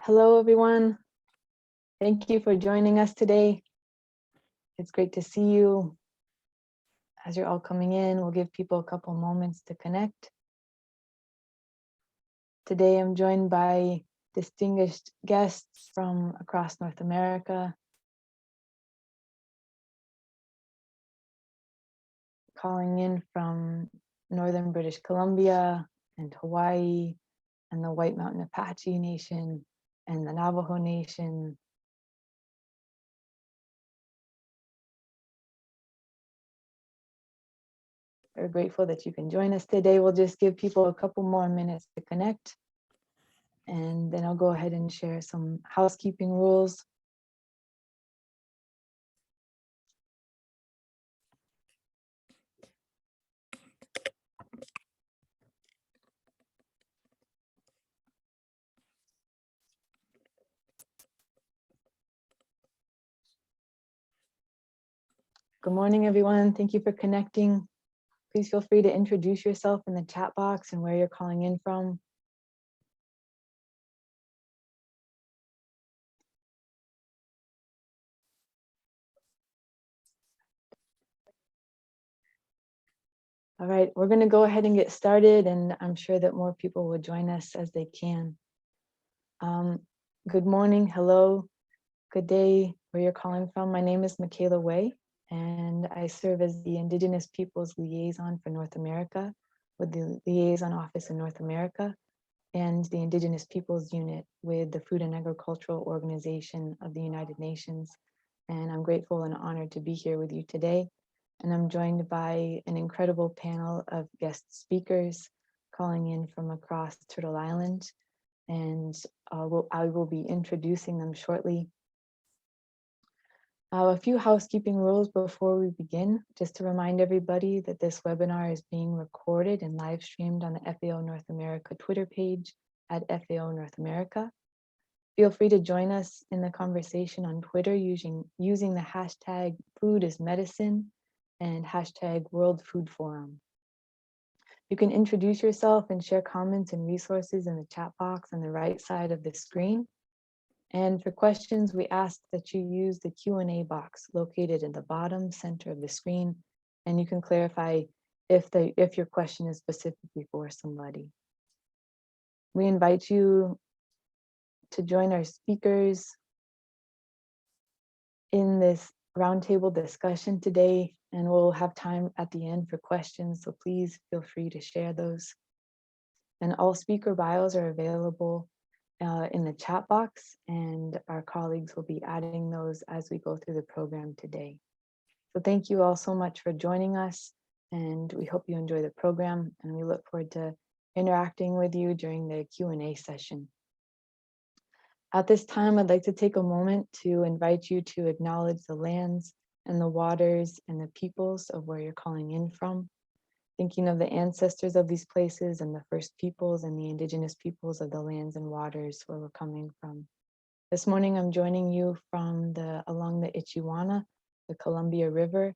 Hello, everyone. Thank you for joining us today. It's great to see you. As you're all coming in, we'll give people a couple moments to connect. Today, I'm joined by distinguished guests from across North America, calling in from Northern British Columbia and Hawaii and the White Mountain Apache Nation and the Navajo Nation. We're grateful that you can join us today. We'll just give people a couple more minutes to connect, and then I'll go ahead and share some housekeeping rules. Good morning, everyone. Thank you for connecting. Please feel free to introduce yourself in the chat box and where you're calling in from. All right, we're going to go ahead and get started, and I'm sure that more people will join us as they can. Good morning, hello, good day, where you're calling from. My name is Michaela Way, and I serve as the Indigenous Peoples Liaison for North America with the Liaison Office in North America and the Indigenous Peoples Unit with the Food and Agricultural Organization of the United Nations. And I'm grateful and honored to be here with you today. And I'm joined by an incredible panel of guest speakers calling in from across Turtle Island. And I will be introducing them shortly. A few housekeeping rules before we begin, just to remind everybody that this webinar is being recorded and live streamed on the FAO North America Twitter page at FAO North America. Feel free to join us in the conversation on Twitter using the hashtag #foodismedicine and hashtag World Food Forum. You can introduce yourself and share comments and resources in the chat box on the right side of the screen. And for questions, we ask that you use the Q&A box located in the bottom center of the screen, and you can clarify if your question is specifically for somebody. We invite you to join our speakers in this roundtable discussion today, and we'll have time at the end for questions, so please feel free to share those. And all speaker bios are available in the chat box, and our colleagues will be adding those as we go through the program today. So thank you all so much for joining us, and we hope you enjoy the program, and we look forward to interacting with you during the Q&A session. At this time, I'd like to take a moment to invite you to acknowledge the lands and the waters and the peoples of where you're calling in from, thinking of the ancestors of these places and the first peoples and the indigenous peoples of the lands and waters where we're coming from. This morning, I'm joining you from along the Ichiwana, the Columbia River,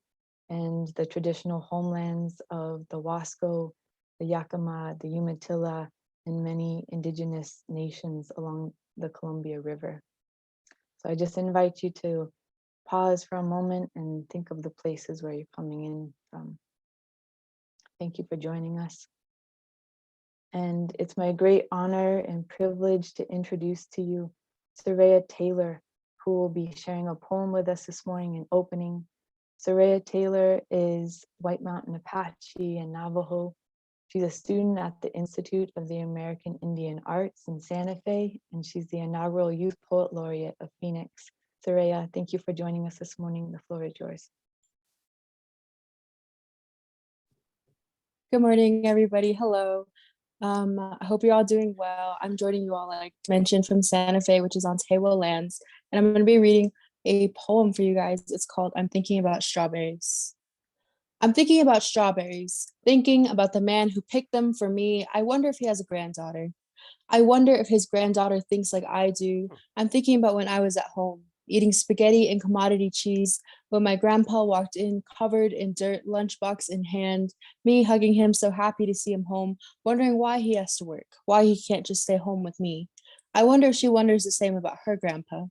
and the traditional homelands of the Wasco, the Yakima, the Umatilla, and many indigenous nations along the Columbia River. So I just invite you to pause for a moment and think of the places where you're coming in from. Thank you for joining us. And it's my great honor and privilege to introduce to you Sareya Taylor, who will be sharing a poem with us this morning in opening. Sareya Taylor is White Mountain Apache and Navajo. She's a student at the Institute of the American Indian Arts in Santa Fe, and she's the inaugural Youth Poet Laureate of Phoenix. Sareya, thank you for joining us this morning. The floor is yours. Good morning, everybody. Hello. I hope you're all doing well. I'm joining you all, like mentioned, from Santa Fe, which is on Tewa lands, and I'm going to be reading a poem for you guys. It's called "I'm Thinking About Strawberries." I'm thinking about strawberries, thinking about the man who picked them for me. I wonder if he has a granddaughter. I wonder if his granddaughter thinks like I do. I'm thinking about when I was at home, eating spaghetti and commodity cheese, when my grandpa walked in, covered in dirt, lunchbox in hand, me hugging him, so happy to see him home, wondering why he has to work, why he can't just stay home with me. I wonder if she wonders the same about her grandpa.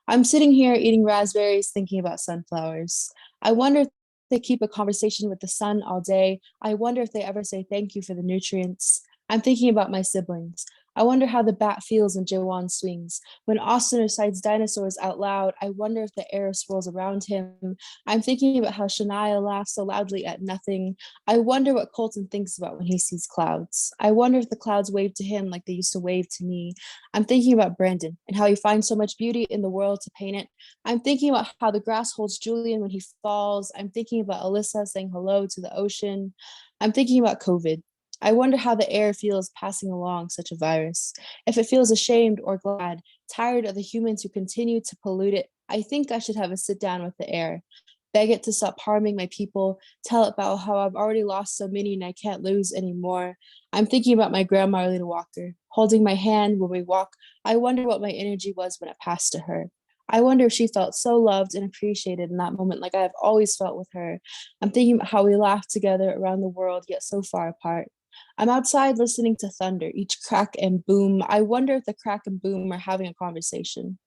I'm sitting here eating raspberries, thinking about sunflowers. I wonder if they keep a conversation with the sun all day. I wonder if they ever say thank you for the nutrients. I'm thinking about my siblings. I wonder how the bat feels when Jawan swings. When Austin recites dinosaurs out loud, I wonder if the air swirls around him. I'm thinking about how Shania laughs so loudly at nothing. I wonder what Colton thinks about when he sees clouds. I wonder if the clouds wave to him like they used to wave to me. I'm thinking about Brandon and how he finds so much beauty in the world to paint it. I'm thinking about how the grass holds Julian when he falls. I'm thinking about Alyssa saying hello to the ocean. I'm thinking about COVID. I wonder how the air feels passing along such a virus. If it feels ashamed or glad, tired of the humans who continue to pollute it. I think I should have a sit down with the air, beg it to stop harming my people, tell it about how I've already lost so many and I can't lose anymore. I'm thinking about my grandma Arlene Walker, holding my hand when we walk. I wonder what my energy was when it passed to her. I wonder if she felt so loved and appreciated in that moment, like I've always felt with her. I'm thinking about how we laughed together around the world, yet so far apart. I'm outside listening to thunder, each crack and boom. I wonder if the crack and boom are having a conversation.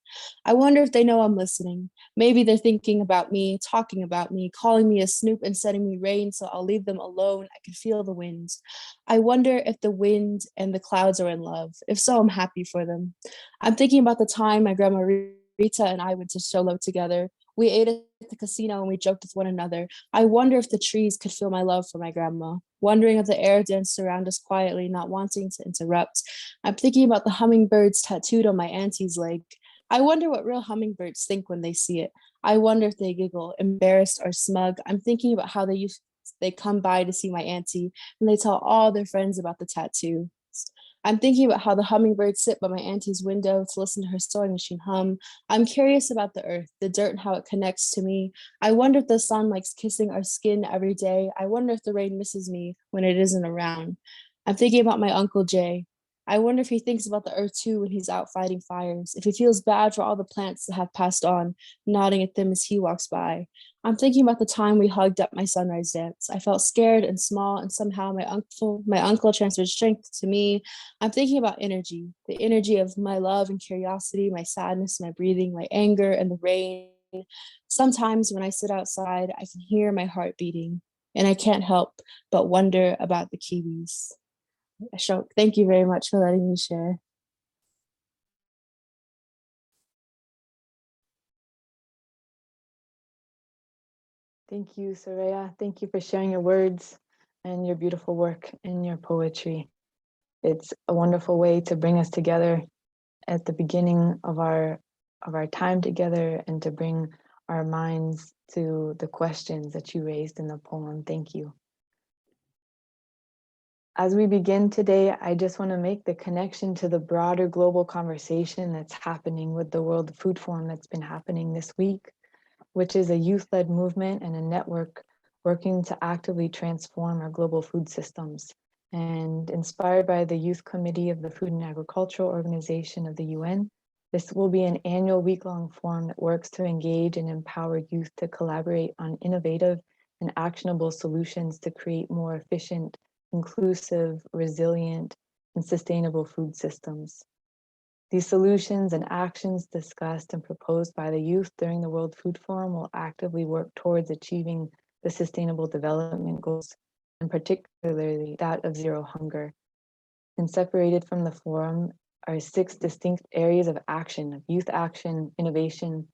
I wonder if they know I'm listening. Maybe they're thinking about me, talking about me, calling me a snoop and sending me rain so I'll leave them alone. I can feel the wind. I wonder if the wind and the clouds are in love. If so, I'm happy for them. I'm thinking about the time my grandma Rita and I went to Sholo together. We ate at the casino and we joked with one another. I wonder if the trees could feel my love for my grandma, wondering if the air danced around us quietly, not wanting to interrupt. I'm thinking about the hummingbirds tattooed on my auntie's leg. I wonder what real hummingbirds think when they see it. I wonder if they giggle, embarrassed or smug. I'm thinking about how they come by to see my auntie and they tell all their friends about the tattoo. I'm thinking about how the hummingbirds sit by my auntie's window to listen to her sewing machine hum. I'm curious about the earth, the dirt, and how it connects to me. I wonder if the sun likes kissing our skin every day. I wonder if the rain misses me when it isn't around. I'm thinking about my Uncle Jay. I wonder if he thinks about the earth too when he's out fighting fires, if he feels bad for all the plants that have passed on, nodding at them as he walks by. I'm thinking about the time we hugged at my sunrise dance. I felt scared and small, and somehow my uncle transferred strength to me. I'm thinking about energy, the energy of my love and curiosity, my sadness, my breathing, my anger, and the rain. Sometimes when I sit outside, I can hear my heart beating, and I can't help but wonder about the kiwis. Ashok, thank you very much for letting me share. Thank you, Sareya. Thank you for sharing your words and your beautiful work and your poetry. It's a wonderful way to bring us together at the beginning of our time together and to bring our minds to the questions that you raised in the poem. Thank you. As we begin today, I just want to make the connection to the broader global conversation that's happening with the World Food Forum that's been happening this week, which is a youth-led movement and a network working to actively transform our global food systems. And inspired by the Youth Committee of the Food and Agricultural Organization of the UN, this will be an annual week-long forum that works to engage and empower youth to collaborate on innovative and actionable solutions to create more efficient, inclusive, resilient, and sustainable food systems. These solutions and actions discussed and proposed by the youth during the World Food Forum will actively work towards achieving the Sustainable Development Goals, and particularly that of zero hunger. And separated from the forum are 6 distinct areas of action, of youth action, innovation,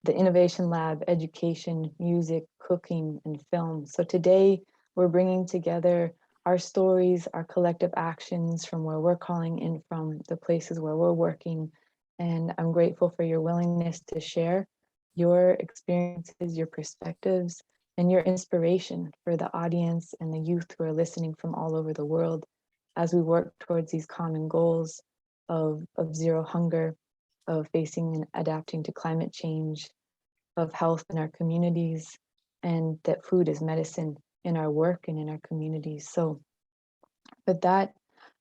the Innovation Lab, education, music, cooking, and film. So today we're bringing together our stories, our collective actions from where we're calling in from, the places where we're working. And I'm grateful for your willingness to share your experiences, your perspectives, and your inspiration for the audience and the youth who are listening from all over the world as we work towards these common goals of zero hunger, of facing and adapting to climate change, of health in our communities, and that food is medicine in our work and in our communities. So with that,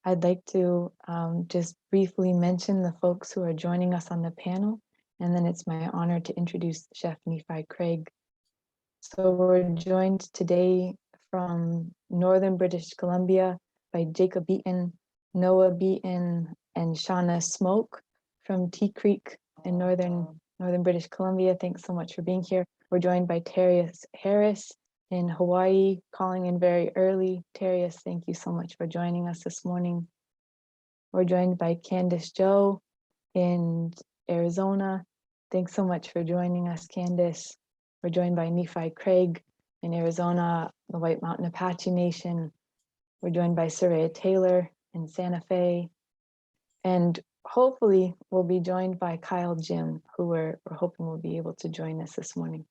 I'd like to just briefly mention the folks who are joining us on the panel, and then it's my honor to introduce Chef Nephi Craig. So we're joined today from Northern British Columbia by Jacob Beaton, Noah Beaton, and Shauna Smoke from Tea Creek in northern British Columbia. Thanks so much for being here. We're joined by Terrius Harris in Hawaii, calling in very early. Terrius, thank you so much for joining us this morning. We're joined by Candace Joe in Arizona. Thanks so much for joining us, Candace. We're joined by Nephi Craig in Arizona, the White Mountain Apache Nation. We're joined by Sareya Taylor in Santa Fe. And hopefully we'll be joined by Kyle Jim, who we're hoping will be able to join us this morning.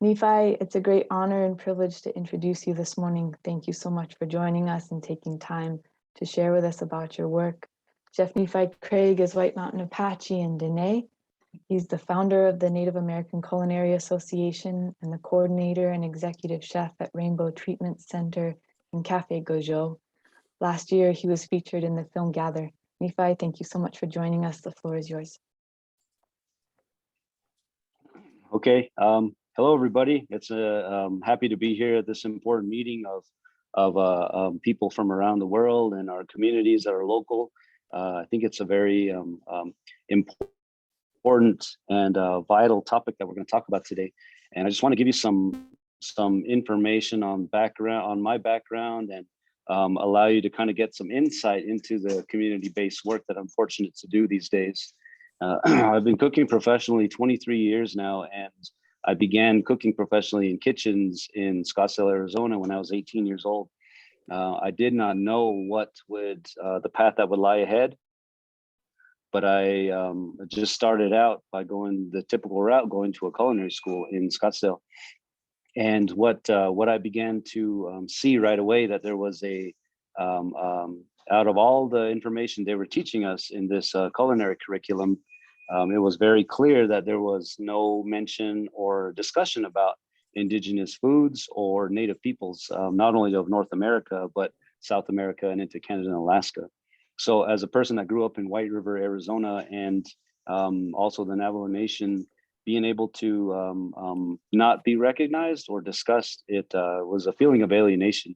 Nephi, it's a great honor and privilege to introduce you this morning. Thank you so much for joining us and taking time to share with us about your work. Chef Nephi Craig is White Mountain Apache and Dineh. He's the founder of the Native American Culinary Association and the coordinator and executive chef at Rainbow Treatment Center and Café Gozhóó. Last year, he was featured in the film Gather. Nephi, thank you so much for joining us. The floor is yours. Okay. Hello, everybody. It's happy to be here at this important meeting of people from around the world and our communities that are local. I think it's a very important and vital topic that we're going to talk about today. And I just want to give you some information on my background and allow you to kind of get some insight into the community-based work that I'm fortunate to do these days. I've been cooking professionally 23 years now, and I began cooking professionally in kitchens in Scottsdale, Arizona when I was 18 years old. I did not know what the path that would lie ahead, but I just started out by going the typical route, going to a culinary school in Scottsdale. And what I began to see right away, that there was out of all the information they were teaching us in this culinary curriculum, it was very clear that there was no mention or discussion about indigenous foods or native peoples, not only of North America, but South America and into Canada and Alaska. So as a person that grew up in White River, Arizona, and also the Navajo Nation, being able to not be recognized or discussed, it was a feeling of alienation.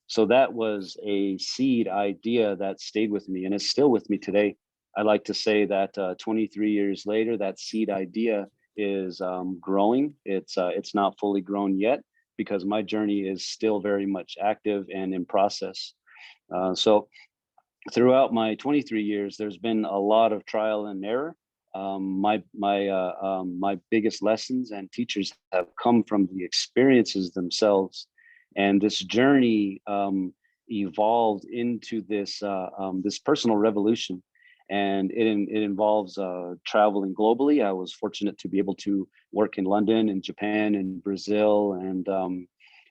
So that was a seed idea that stayed with me and is still with me today. I like to say that 23 years later, that seed idea is growing. It's not fully grown yet because my journey is still very much active and in process. So throughout my 23 years, there's been a lot of trial and error. My biggest lessons and teachers have come from the experiences themselves. And this journey evolved into this personal revolution, and it involves traveling globally. I was fortunate to be able to work in London and Japan and Brazil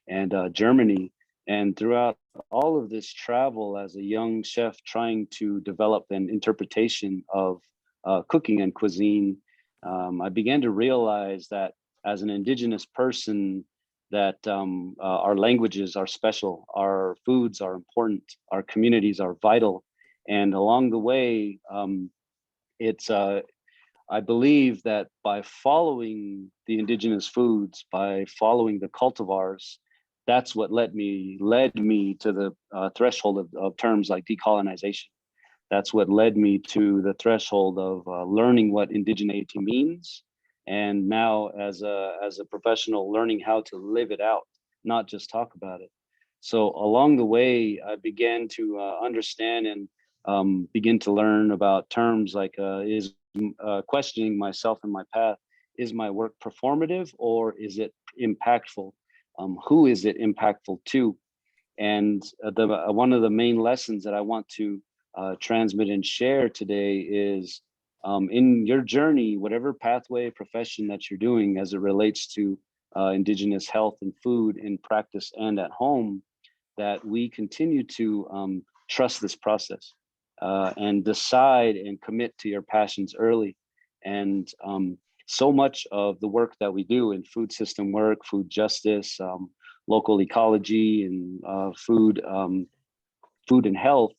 and Germany. And throughout all of this travel as a young chef trying to develop an interpretation of cooking and cuisine, I began to realize that as an indigenous person, that our languages are special, our foods are important, our communities are vital. And along the way, I believe that by following the indigenous foods, by following the cultivars, that's what led me to the threshold of terms like decolonization. That's what led me to the threshold of learning what indigeneity means. And now as a professional, learning how to live it out, not just talk about it. So along the way, I began to understand and begin to learn about terms like questioning myself and my path. Is my work performative or is it impactful? Who is it impactful to? And one of the main lessons that I want to transmit and share today is in your journey, whatever pathway, profession that you're doing as it relates to indigenous health and food in practice and at home, that we continue to trust this process and decide and commit to your passions early. And so much of the work that we do in food system work, food justice, local ecology, and food and health,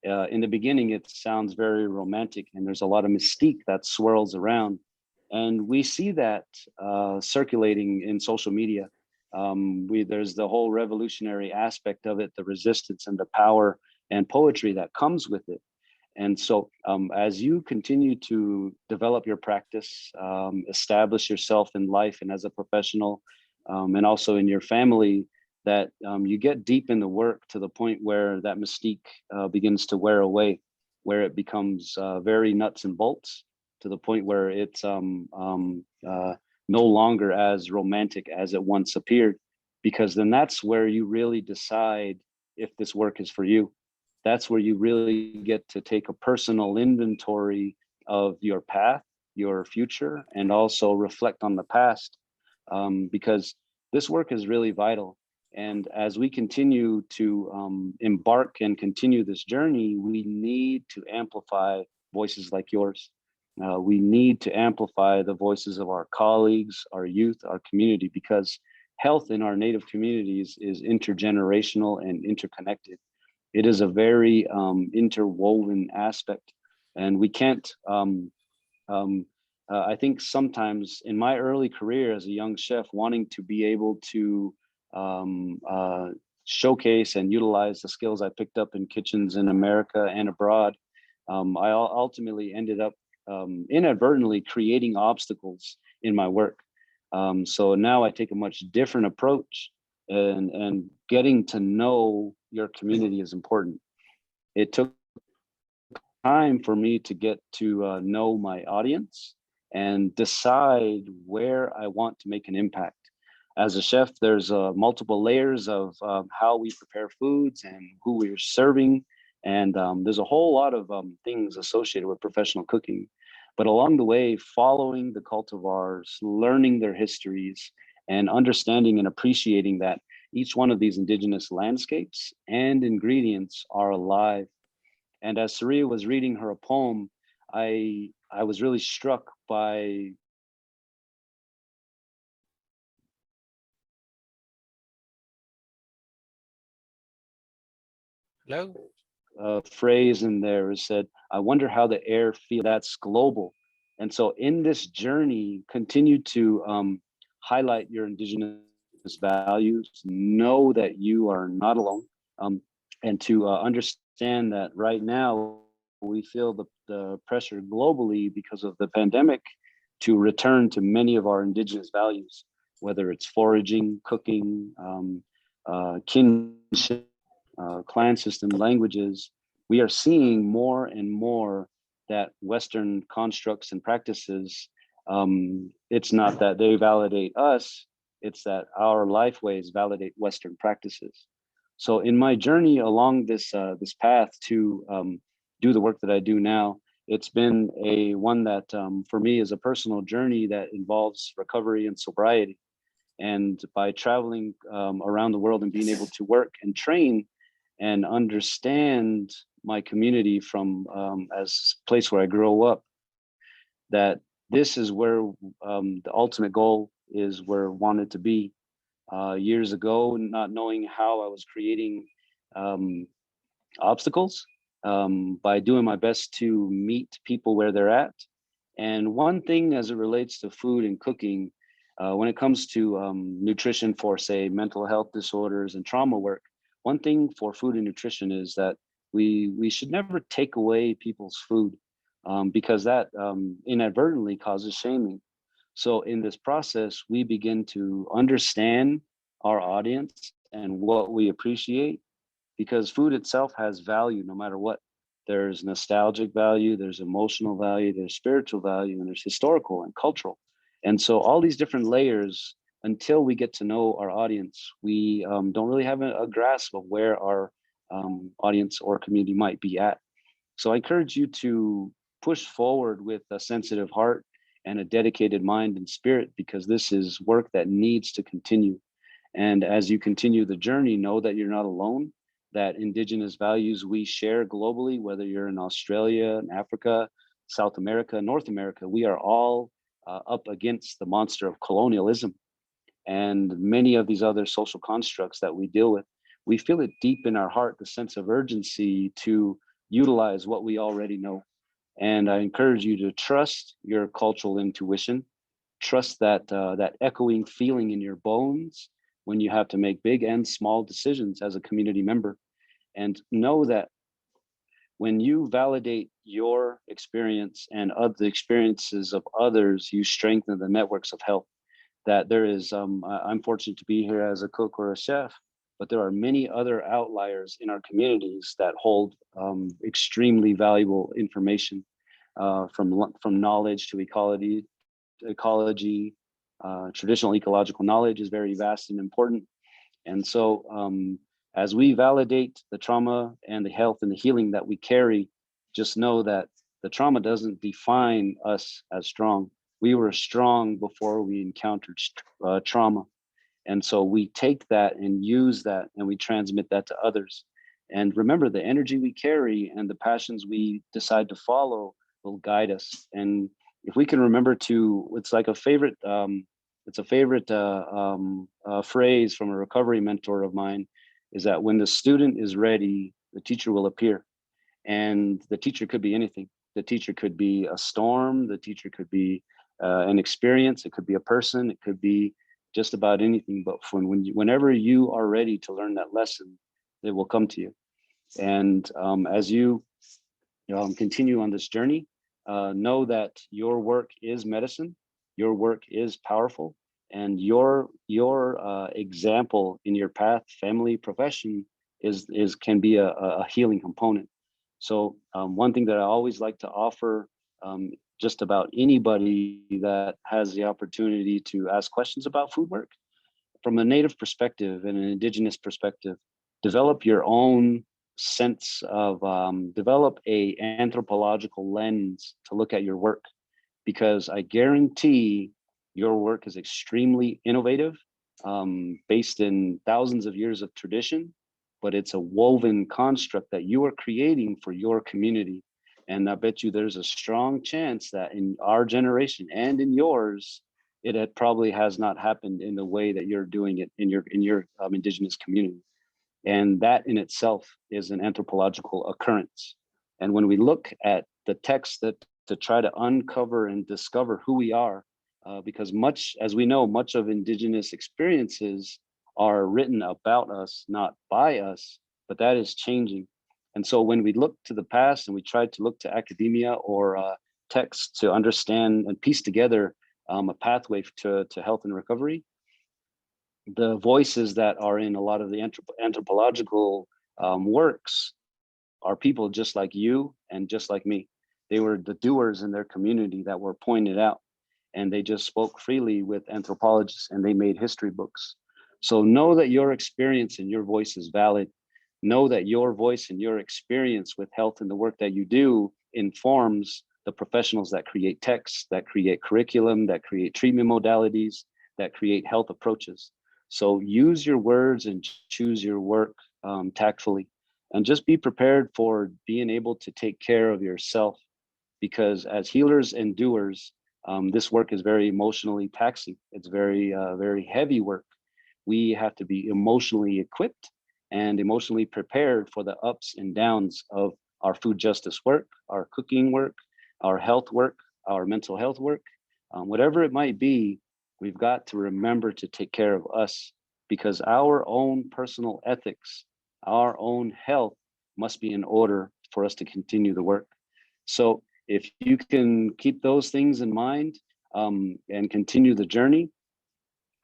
in the beginning, it sounds very romantic and there's a lot of mystique that swirls around. And we see that circulating in social media. There's the whole revolutionary aspect of it, the resistance and the power and poetry that comes with it. And so as you continue to develop your practice, establish yourself in life and as a professional, and also in your family, that you get deep in the work to the point where that mystique begins to wear away, where it becomes very nuts and bolts, to the point where it's no longer as romantic as it once appeared, because then that's where you really decide if this work is for you. That's where you really get to take a personal inventory of your path, your future, and also reflect on the past, because this work is really vital. And as we continue to embark and continue this journey, we need to amplify voices like yours. We need to amplify the voices of our colleagues, our youth, our community, because health in our Native communities is intergenerational and interconnected. It is a very interwoven aspect, and we can't, I think sometimes in my early career as a young chef, wanting to be able to showcase and utilize the skills I picked up in kitchens in America and abroad, I ultimately ended up inadvertently creating obstacles in my work. So now I take a much different approach, and getting to know your community is important. It took time for me to get to know my audience and decide where I want to make an impact. As a chef, there's multiple layers of how we prepare foods and who we're serving. And there's a whole lot of things associated with professional cooking. But along the way, following the cultivars, learning their histories, and understanding and appreciating that each one of these indigenous landscapes and ingredients are alive. And as Sareya was reading her poem, I was really struck by Hello. a phrase in there. It said, "I wonder how the air feels." That's global. And so in this journey, continue to highlight your indigenous values, know that you are not alone, and to understand that right now we feel the pressure globally because of the pandemic to return to many of our indigenous values, whether it's foraging, cooking, kinship, clan system, languages. We are seeing more and more that Western constructs and practices, it's not that they validate us, it's that our lifeways validate Western practices. So in my journey along this this path to do the work that I do now, it's been a one that for me is a personal journey that involves recovery and sobriety. And by traveling around the world and being able to work and train and understand my community from as a place where I grew up, that this is where the ultimate goal is, where I wanted to be. Years ago, not knowing how I was creating obstacles by doing my best to meet people where they're at. And one thing as it relates to food and cooking, when it comes to nutrition for, say, mental health disorders and trauma work, one thing for food and nutrition is that we should never take away people's food, because that inadvertently causes shaming. So in this process, we begin to understand our audience and what we appreciate, because food itself has value no matter what. There's nostalgic value, there's emotional value, there's spiritual value, and there's historical and cultural. And so all these different layers, until we get to know our audience, we don't really have a grasp of where our audience or community might be at. So I encourage you to push forward with a sensitive heart and a dedicated mind and spirit, because this is work that needs to continue. And as you continue the journey, know that you're not alone, that indigenous values we share globally, whether you're in Australia, in Africa, South America, North America, we are all up against the monster of colonialism and many of these other social constructs that we deal with. We feel it deep in our heart, the sense of urgency to utilize what we already know. And I encourage you to trust your cultural intuition, trust that that echoing feeling in your bones when you have to make big and small decisions as a community member, and know that when you validate your experience and of the experiences of others, you strengthen the networks of health. That there is, I'm fortunate to be here as a cook or a chef, but there are many other outliers in our communities that hold extremely valuable information, from knowledge to ecology, traditional ecological knowledge is very vast and important. And so as we validate the trauma and the health and the healing that we carry, just know that the trauma doesn't define us as strong. We were strong before we encountered trauma. And so we take that and use that and we transmit that to others. And remember, the energy we carry and the passions we decide to follow will guide us. And if we can remember to, it's like a favorite, phrase from a recovery mentor of mine, is that when the student is ready, the teacher will appear. And the teacher could be anything. The teacher could be a storm. The teacher could be an experience. It could be a person. It could be just about anything. But whenever you are ready to learn that lesson, it will come to you. And as you continue on this journey, know that your work is medicine. Your work is powerful, and your example in your path, family, profession can be a healing component. So one thing that I always like to offer just about anybody that has the opportunity to ask questions about food work, from a Native perspective and an Indigenous perspective, develop your own sense of, develop a anthropological lens to look at your work, because I guarantee your work is extremely innovative, based in thousands of years of tradition, but it's a woven construct that you are creating for your community. And I bet you there's a strong chance that in our generation and in yours, it probably has not happened in the way that you're doing it in your Indigenous community. And that in itself is an anthropological occurrence. And when we look at the text to try to uncover and discover who we are, because much, as we know, much of Indigenous experiences are written about us, not by us, but that is changing. And so when we look to the past and we try to look to academia or texts to understand and piece together a pathway to health and recovery, the voices that are in a lot of the anthropological works are people just like you and just like me. They were the doers in their community that were pointed out, and they just spoke freely with anthropologists and they made history books. So know that your experience and your voice is valid. Know that your voice and your experience with health and the work that you do informs the professionals that create texts, that create curriculum, that create treatment modalities, that create health approaches. So use your words and choose your work tactfully, and just be prepared for being able to take care of yourself, because as healers and doers, this work is very emotionally taxing. It's very, very heavy work. We have to be emotionally equipped and emotionally prepared for the ups and downs of our food justice work, our cooking work, our health work, our mental health work, whatever it might be. We've got to remember to take care of us, because our own personal ethics, our own health must be in order for us to continue the work. So if you can keep those things in mind and continue the journey,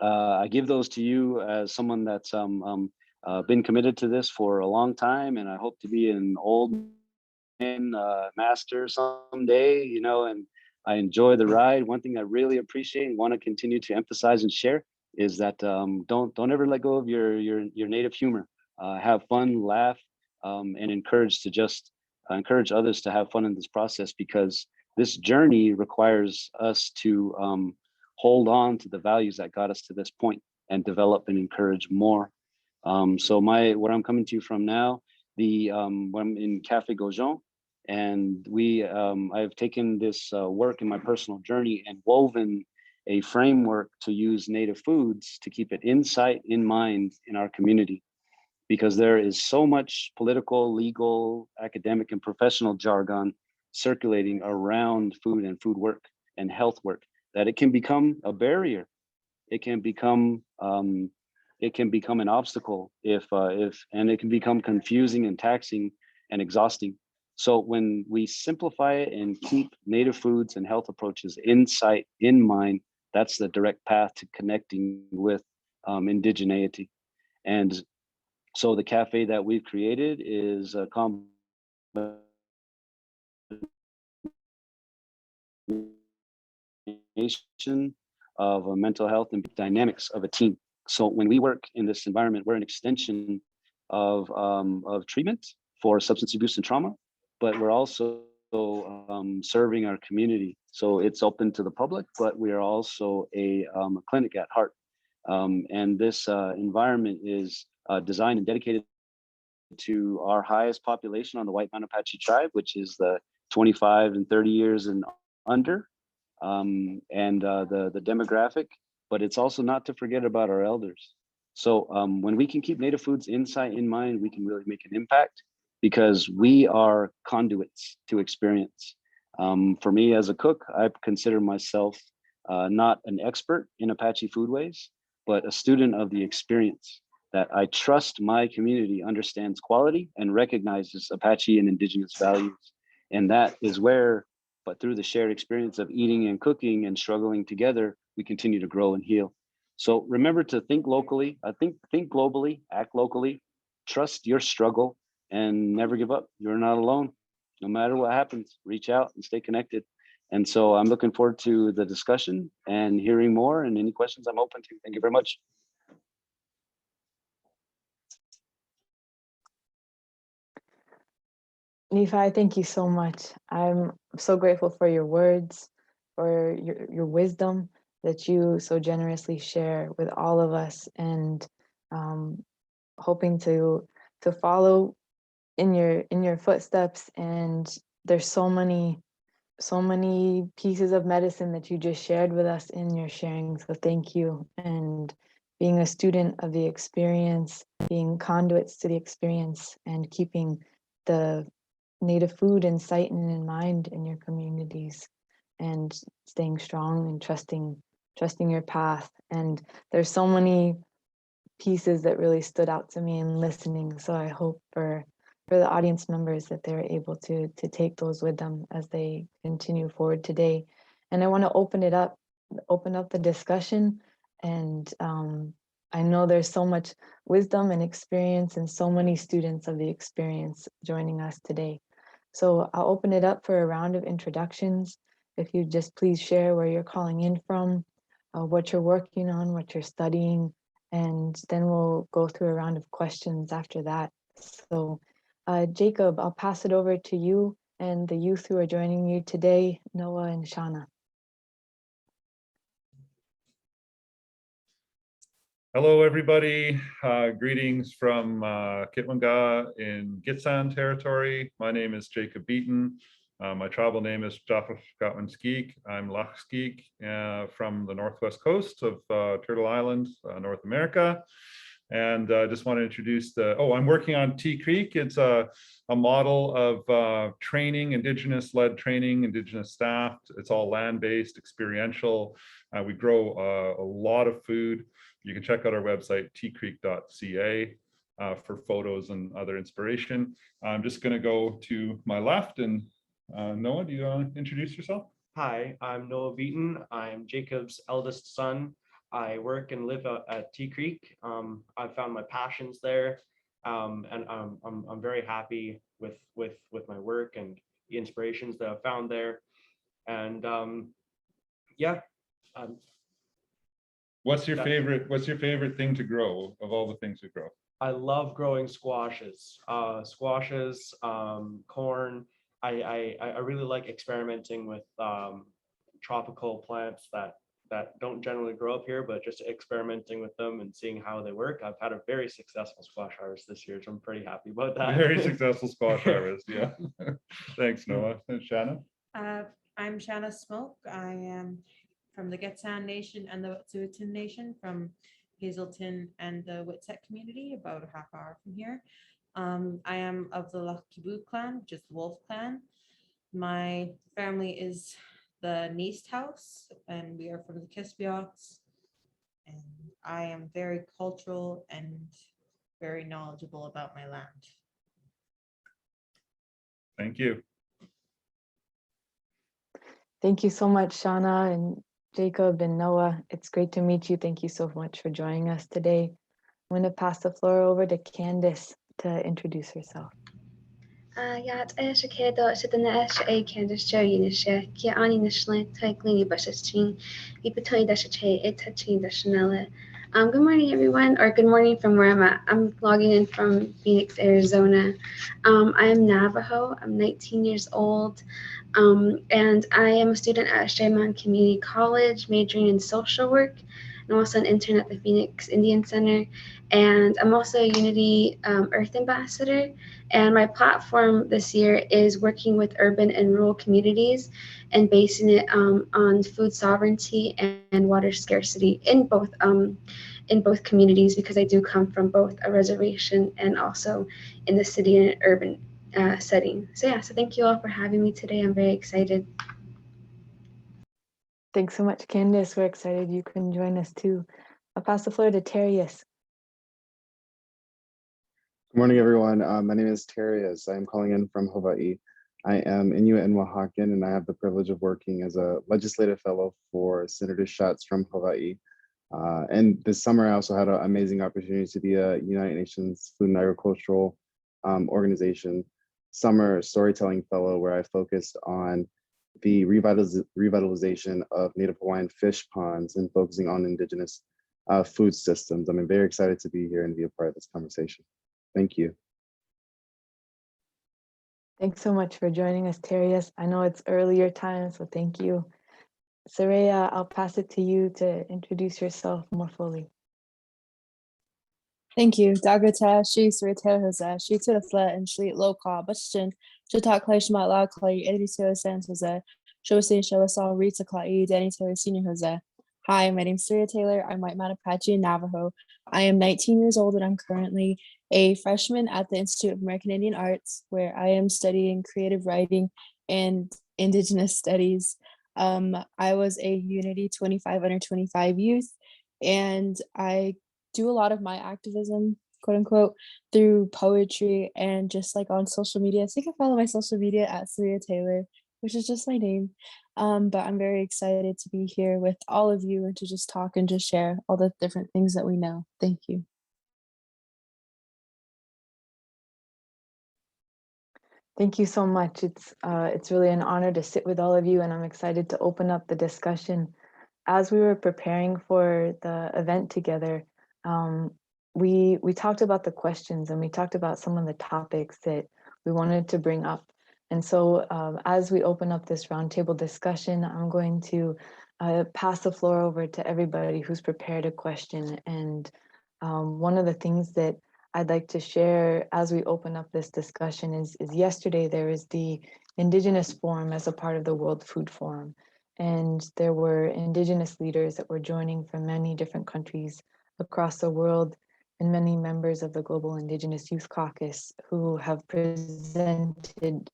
I give those to you as someone that's been committed to this for a long time, and I hope to be an old man master someday, and I enjoy the ride. One thing I really appreciate and want to continue to emphasize and share is that don't ever let go of your native humor. Have fun, laugh, and encourage others to have fun in this process, because this journey requires us to hold on to the values that got us to this point and develop and encourage more. So where I'm coming to you from now, I'm in Café Gozhóó, and I've taken this work in my personal journey and woven a framework to use native foods to keep it in mind in our community, because there is so much political, legal, academic, and professional jargon circulating around food and food work and health work that it can become a barrier. It can become an obstacle and it can become confusing and taxing and exhausting. So when we simplify it and keep native foods and health approaches in sight, in mind, that's the direct path to connecting with indigeneity. And so the cafe that we've created is a combination of mental health and dynamics of a team. So when we work in this environment, we're an extension of treatment for substance abuse and trauma, but we're also serving our community. So it's open to the public, but we are also a clinic at heart. And this environment is designed and dedicated to our highest population on the White Mountain Apache tribe, which is the 25 and 30 years and under, and the demographic, but it's also not to forget about our elders. So when we can keep native foods insight in mind, we can really make an impact because we are conduits to experience. For me as a cook, I consider myself not an expert in Apache foodways, but a student of the experience, that I trust my community understands quality and recognizes Apache and Indigenous values. And that is where, but through the shared experience of eating and cooking and struggling together, we continue to grow and heal. So remember to think locally, think globally, act locally, trust your struggle, and never give up. You're not alone. No matter what happens, reach out and stay connected. And so I'm looking forward to the discussion and hearing more, and any questions I'm open to. Thank you very much. Nephi, thank you so much. I'm so grateful for your words, for your wisdom that you so generously share with all of us, and hoping to follow in your footsteps. And there's so many pieces of medicine that you just shared with us in your sharing. So thank you. And being a student of the experience, being conduits to the experience, and keeping the native food in sight and in mind in your communities, and staying strong and trusting your path. And there's so many pieces that really stood out to me in listening. So I hope for the audience members that they're able to take those with them as they continue forward today. And I want to open up the discussion. And I know there's so much wisdom and experience and so many students of the experience joining us today. So I'll open it up for a round of introductions. If you just please share where you're calling in from, what you're working on, what you're studying, and then we'll go through a round of questions after that. So Jacob, I'll pass it over to you and the youth who are joining you today, Noah and Shauna. Hello, everybody. Greetings from Kitwanga in Gitsan territory. My name is Jacob Beaton. My tribal name is Jafafgatwanskik. I'm Lachskik from the northwest coast of Turtle Island, North America. And I just want to introduce I'm working on Tea Creek. It's a model of training, Indigenous-led training, Indigenous staff. It's all land-based, experiential. We grow a lot of food. You can check out our website, teacreek.ca, for photos and other inspiration. I'm just going to go to my left, and Noah, do you want to introduce yourself? Hi, I'm Noah Beaton. I'm Jacob's eldest son. I work and live at Tea Creek. I found my passions there, and I'm very happy with my work and the inspirations that I've found there. And yeah. What's your favorite thing to grow of all the things we grow? I love growing squashes, corn. I really like experimenting with tropical plants that don't generally grow up here, but just experimenting with them and seeing how they work. I've had a very successful squash harvest this year, so I'm pretty happy about that. Very successful squash harvest, yeah. Thanks, Noah. And Shanna? I'm Shanna Smoke. I am from the Gitsan Nation and the Wet'suwet'en Nation from Hazelton and the Witsec community, about a half hour from here. I am of the Lakibu clan, which is the Wolf clan. My family is the Neast House, and we are from the Kispioks. And I am very cultural and very knowledgeable about my land. Thank you. Thank you so much, Shauna and Jacob and Noah. It's great to meet you. Thank you so much for joining us today. I'm going to pass the floor over to Candice to introduce herself. Ja, es kedo sit na es a Candice Joey she ki ani nishla taikling bashing be between dash it touching the Chanel. Good morning everyone, or good morning from where I'm at. I'm logging in from Phoenix, Arizona. I am Navajo. I'm 19 years old. And I am a student at Shaman Community College, majoring in social work. I'm also an intern at the Phoenix Indian Center. And I'm also a Unity Earth Ambassador. And my platform this year is working with urban and rural communities and basing it on food sovereignty and water scarcity in both communities, because I do come from both a reservation and also in the city and urban setting. So thank you all for having me today. I'm very excited. Thanks so much, Candice. We're excited you can join us too. I'll pass the floor to Terrius. Good morning, everyone. My name is Terrius. I am calling in from Hawaii. I am Inuit and Oaxacan, and I have the privilege of working as a legislative fellow for Senator Schatz from Hawaii. And this summer, I also had an amazing opportunity to be a United Nations Food and Agricultural Organization summer storytelling fellow, where I focused on the revitalization of Native Hawaiian fish ponds and focusing on Indigenous food systems. I'm very excited to be here and be a part of this conversation. Thank you. Thanks so much for joining us, Terrius. I know it's earlier time, so thank you. Sareya, I'll pass it to you to introduce yourself more fully. Thank you. Dagata, she Sritehoza, she to the flat and sleep local, but she talk clash my loud clay, editor sense was a show say show us all reads a clay, Danny Taylor Senior Jose. Hi, my name's Sareya Taylor. I'm white man Apache in Navajo. I am 19 years old and I'm currently a freshman at the Institute of American Indian Arts, where I am studying creative writing and Indigenous studies. I was a Unity 25 under 25 youth, and I do a lot of my activism, quote unquote, through poetry and just like on social media. So you can follow my social media at Sareya Taylor, which is just my name. But I'm very excited to be here with all of you and to just talk and just share all the different things that we know. Thank you. Thank you so much. It's really an honor to sit with all of you, and I'm excited to open up the discussion. As we were preparing for the event together, we talked about the questions and we talked about some of the topics that we wanted to bring up. And so as we open up this roundtable discussion, I'm going to pass the floor over to everybody who's prepared a question. And one of the things that I'd like to share as we open up this discussion is yesterday there was the Indigenous Forum as a part of the World Food Forum. And there were Indigenous leaders that were joining from many different countries across the world, and many members of the Global Indigenous Youth Caucus who have presented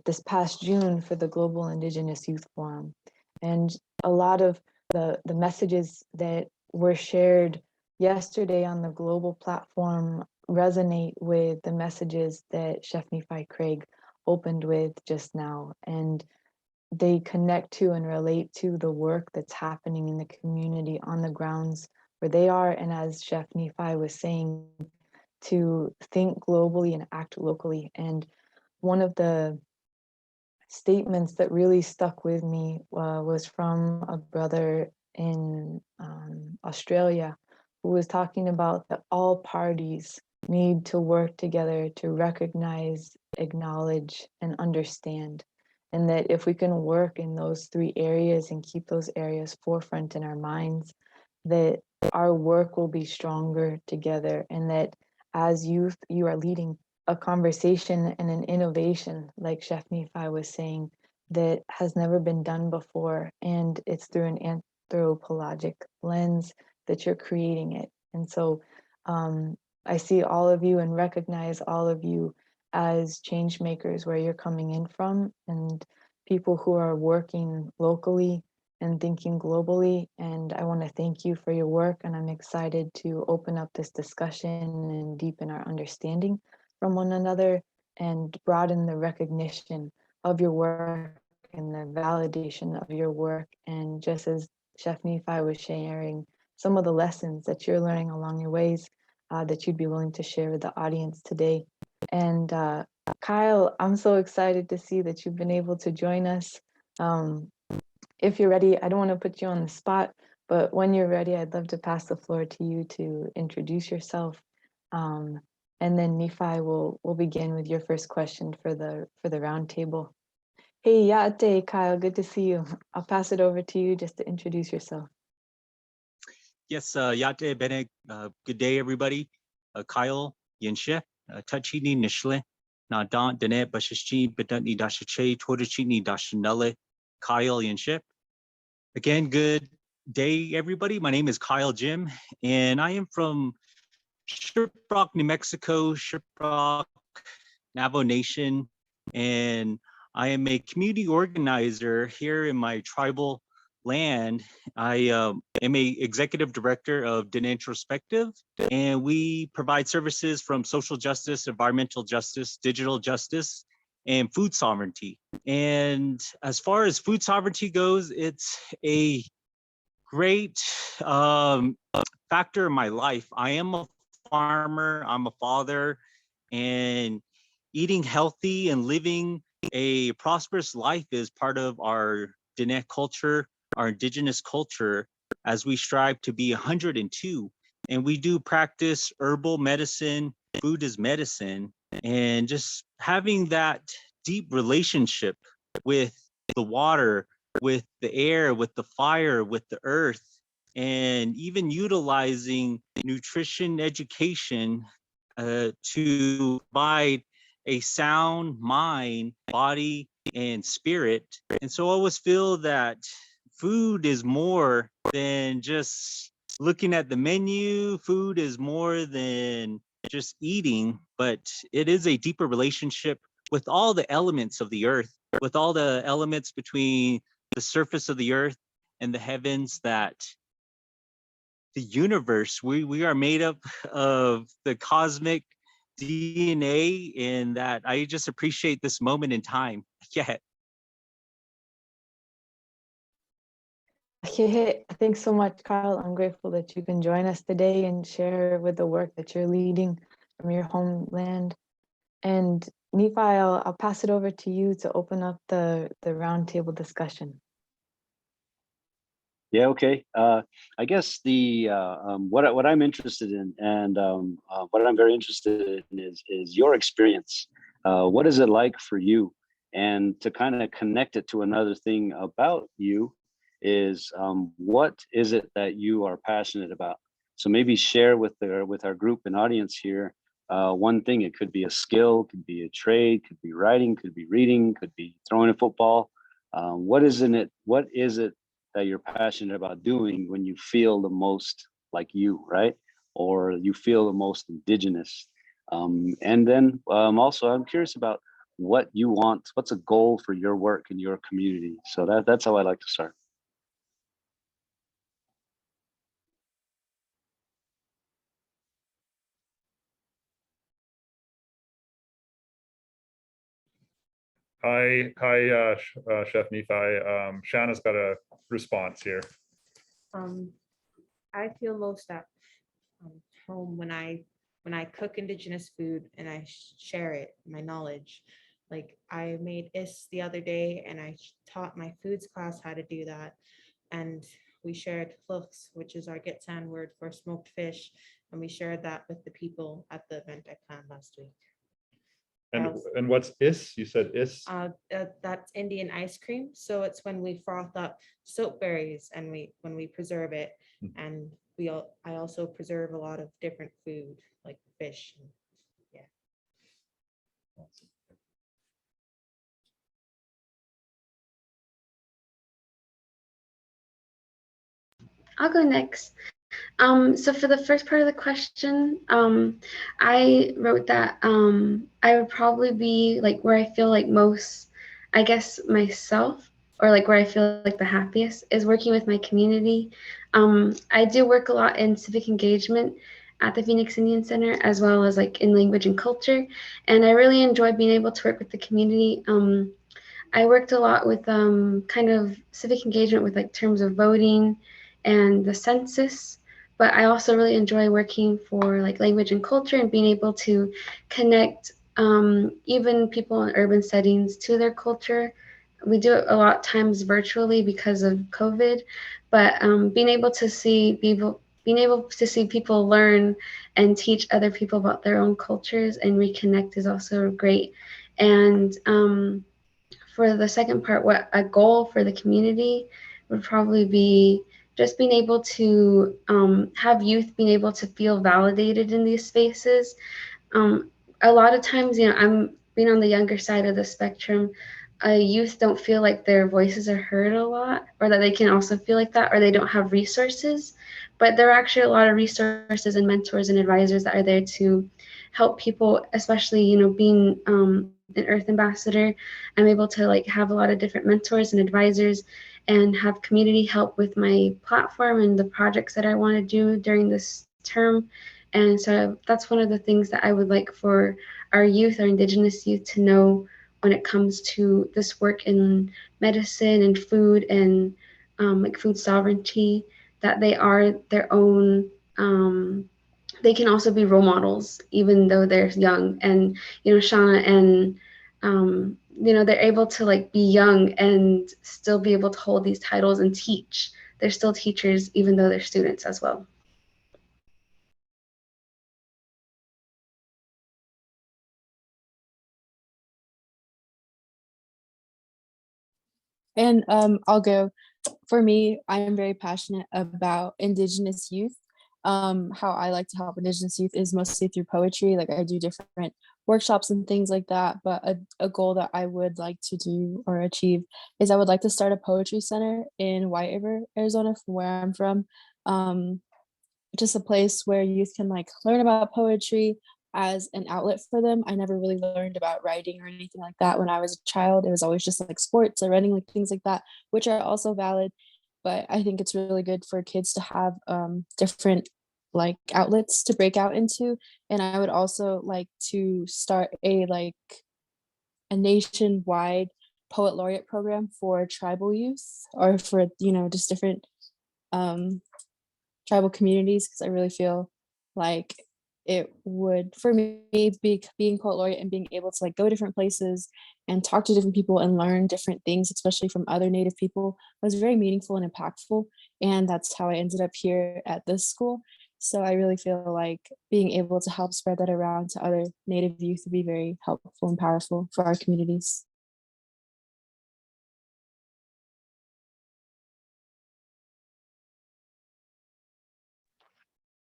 this past June for the Global Indigenous Youth Forum. And a lot of the messages that were shared yesterday on the global platform resonate with the messages that Chef Nephi Craig opened with just now. And they connect to and relate to the work that's happening in the community on the grounds where they are. And as Chef Nephi was saying, to think globally and act locally. And one of the statements that really stuck with me was from a brother in Australia who was talking about that all parties need to work together to recognize, acknowledge, and understand. And that if we can work in those three areas and keep those areas forefront in our minds, that our work will be stronger together. And that as youth, you are leading a conversation and an innovation, like Chef Nephi was saying, that has never been done before. And it's through an anthropologic lens that you're creating it. And so I see all of you and recognize all of you as change makers where you're coming in from, and people who are working locally and thinking globally. And I want to thank you for your work, and I'm excited to open up this discussion and deepen our understanding from one another. and broaden the recognition of your work and the validation of your work. And just as Chef Nephi was sharing some of the lessons that you're learning along your ways, that you'd be willing to share with the audience today. And Kyle, I'm so excited to see that you've been able to join us. If you're ready, I don't want to put you on the spot, but when you're ready, I'd love to pass the floor to you to introduce yourself. And then Nephi will begin with your first question for the roundtable. Hey, Yate, Kyle, good to see you. I'll pass it over to you just to introduce yourself. Yes, Yate Bene, good day, everybody. Kyle, Yinshi, Tachidi, Nishle, Na Dan, Dineh, Bashishi, Bedutni, Dashache, Torachini, Dashanele, Kyle, Yinshi. Again, good day, everybody. My name is Kyle Jim, and I am from Shiprock, New Mexico, Shiprock, Navajo Nation, and I am a community organizer here in my tribal land. I am a executive director of Dineh Introspective, and we provide services from social justice, environmental justice, digital justice, and food sovereignty. And as far as food sovereignty goes, it's a great factor in my life. I am a farmer, I'm a father, and eating healthy and living a prosperous life is part of our Dineh culture, our indigenous culture, as we strive to be 102. And we do practice herbal medicine, food is medicine, and just having that deep relationship with the water, with the air, with the fire, with the earth, and even utilizing nutrition education to provide a sound mind, body, and spirit. And so I always feel that food is more than just looking at the menu. Food is more than just eating, but it is a deeper relationship with all the elements of the earth, with all the elements between the surface of the earth and the heavens, that the universe, we are made up of the cosmic DNA, and that I just appreciate this moment in time. Yeah. Thanks so much, Kyle. I'm grateful that you can join us today and share with the work that you're leading from your homeland. And Nephi, I'll pass it over to you to open up the roundtable discussion. Yeah, okay. I guess the what I'm interested in, and what I'm very interested in is your experience. What is it like for you? And to kind of connect it to another thing about you is what is it that you are passionate about? So maybe share with our group and audience here one thing. It could be a skill, could be a trade, could be writing, could be reading, could be throwing a football. What is it that you're passionate about doing when you feel the most like you, right? Or you feel the most indigenous. And then also I'm curious about what you want, what's a goal for your work in your community? So that's how I like to start. Hi, Chef Nephi. Shanna's got a response here. I feel most at home when I cook indigenous food and I share it, my knowledge. Like I made the other day and I taught my foods class how to do that. And we shared flux, which is our Gitxsan word for smoked fish. And we shared that with the people at the event I planned last week. And what's is? You said is? That's Indian ice cream. So it's when we froth up soap berries and when we preserve it. And I also preserve a lot of different food like fish. Yeah. I'll go next. So for the first part of the question, I wrote that I would probably be like where I feel like most, I guess, myself, or like where I feel like the happiest is working with my community. I do work a lot in civic engagement, at the Phoenix Indian Center, as well as like in language and culture. And I really enjoy being able to work with the community. I worked a lot with kind of civic engagement with like terms of voting and the census, but I also really enjoy working for like language and culture and being able to connect even people in urban settings to their culture. We do it a lot of times virtually because of COVID, but being able to see people learn and teach other people about their own cultures and reconnect is also great. And for the second part, what a goal for the community would probably be just being able to have youth being able to feel validated in these spaces. A lot of times, I'm being on the younger side of the spectrum. Youth don't feel like their voices are heard a lot, or that they can also feel like that, or they don't have resources. But there are actually a lot of resources and mentors and advisors that are there to help people, especially, being an Earth ambassador. I'm able to like have a lot of different mentors and advisors and have community help with my platform and the projects that I want to do during this term. And so that's one of the things that I would like for our youth, our Indigenous youth, to know when it comes to this work in medicine and food and like food sovereignty, that they are their own. They can also be role models, even though they're young. And Shauna and they're able to like be young and still be able to hold these titles and teach. They're still teachers, even though they're students as well. And I'll go. For me, I am very passionate about Indigenous youth. How I like to help Indigenous youth is mostly through poetry. Like I do different workshops and things like that. But a goal that I would like to do or achieve is I would like to start a poetry center in White River, Arizona, from where I'm from. Just a place where youth can like learn about poetry as an outlet for them. I never really learned about writing or anything like that when I was a child. It was always just like sports or running, like things like that, which are also valid. But I think it's really good for kids to have different like outlets to break out into. And I would also like to start a nationwide poet laureate program for tribal youth, or for just different tribal communities, because I really feel like it would, for me, being poet laureate and being able to like go different places and talk to different people and learn different things, especially from other Native people, was very meaningful and impactful. And that's how I ended up here at this school. So I really feel like being able to help spread that around to other Native youth would be very helpful and powerful for our communities.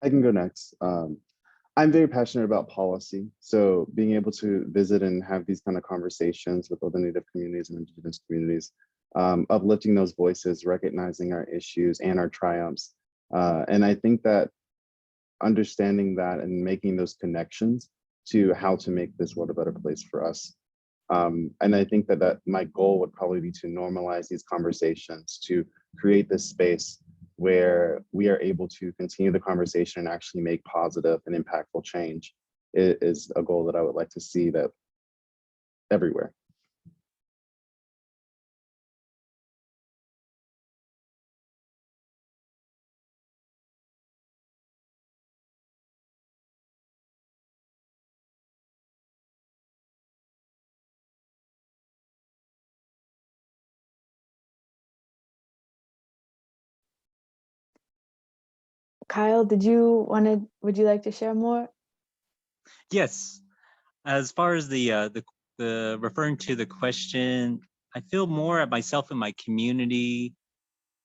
I can go next. I'm very passionate about policy. So being able to visit and have these kind of conversations with other Native communities and Indigenous communities, uplifting those voices, recognizing our issues and our triumphs. And I think that understanding that and making those connections to how to make this world a better place for us. And I think that my goal would probably be to normalize these conversations, to create this space where we are able to continue the conversation and actually make positive and impactful change. It is a goal that I would like to see that everywhere. Kyle, would you like to share more? Yes. As far as the referring to the question, I feel more at myself in my community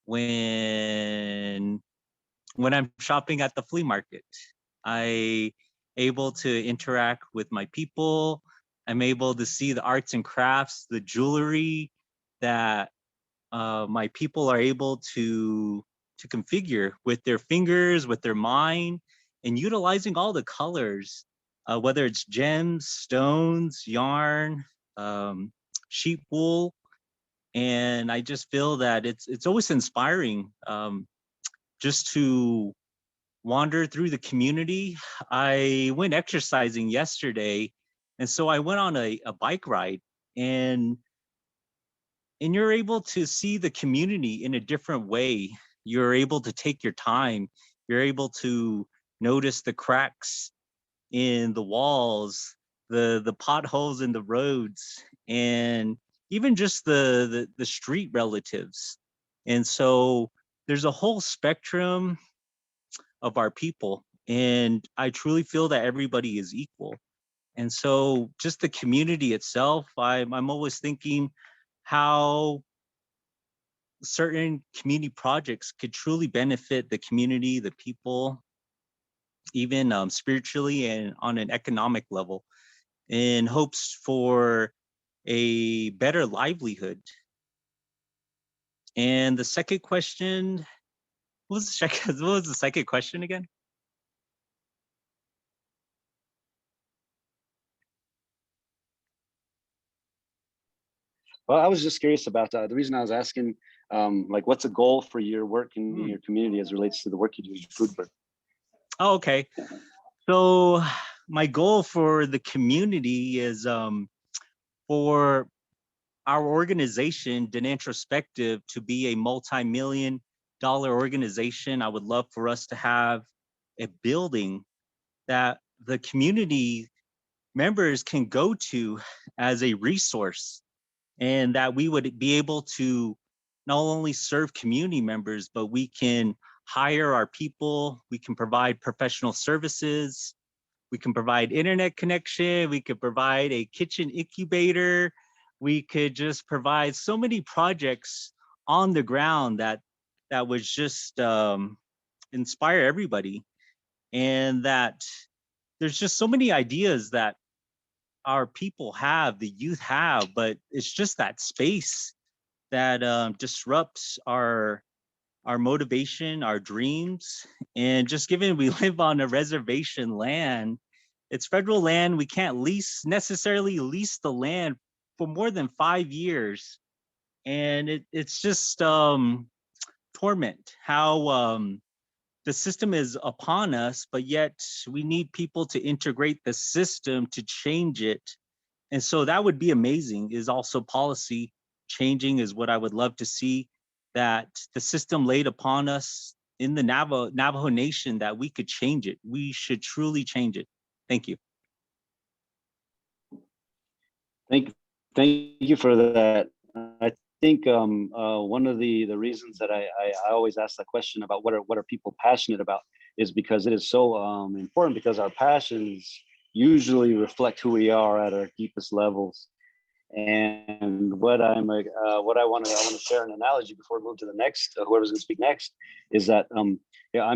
when I'm shopping at the flea market. I able to interact with my people. I'm able to see the arts and crafts, the jewelry that my people are able to configure with their fingers, with their mind, and utilizing all the colors, whether it's gems, stones, yarn, sheep wool. And I just feel that it's always inspiring, just to wander through the community. I went exercising yesterday, and so I went on a bike ride, and you're able to see the community in a different way. You're able to take your time. You're able to notice the cracks in the walls, the potholes in the roads, and even just the street relatives. And so there's a whole spectrum of our people, and I truly feel that everybody is equal. And so just the community itself, I'm always thinking how certain community projects could truly benefit the community, the people, even spiritually and on an economic level, in hopes for a better livelihood. And the second question, what was the second question again? Well, I was just curious about the reason I was asking, like, what's a goal for your work in your community as it relates to the work you do in food work? Oh, okay. So my goal for the community is for our organization, Dineh Introspective, to be a multi-million-dollar organization. I would love for us to have a building that the community members can go to as a resource, and that we would be able to not only serve community members, but we can hire our people, we can provide professional services, we can provide internet connection, we could provide a kitchen incubator, we could just provide so many projects on the ground that would just inspire everybody. And that there's just so many ideas that our people have, the youth have, but it's just that space that disrupts our motivation, our dreams. And just given we live on a reservation land, it's federal land, we can't necessarily lease the land for more than 5 years. And it's just torment how the system is upon us, but yet we need people to integrate the system to change it. And so that would be amazing. Is also policy changing is what I would love to see, that the system laid upon us in the Navajo Nation, that we could change it. We should truly change it. Thank you. Thank you for that. I think one of the reasons that I always ask that question about what are people passionate about is because it is so important, because our passions usually reflect who we are at our deepest levels. And what I want to share an analogy before we move to the next, whoever's going to speak next, is that I'm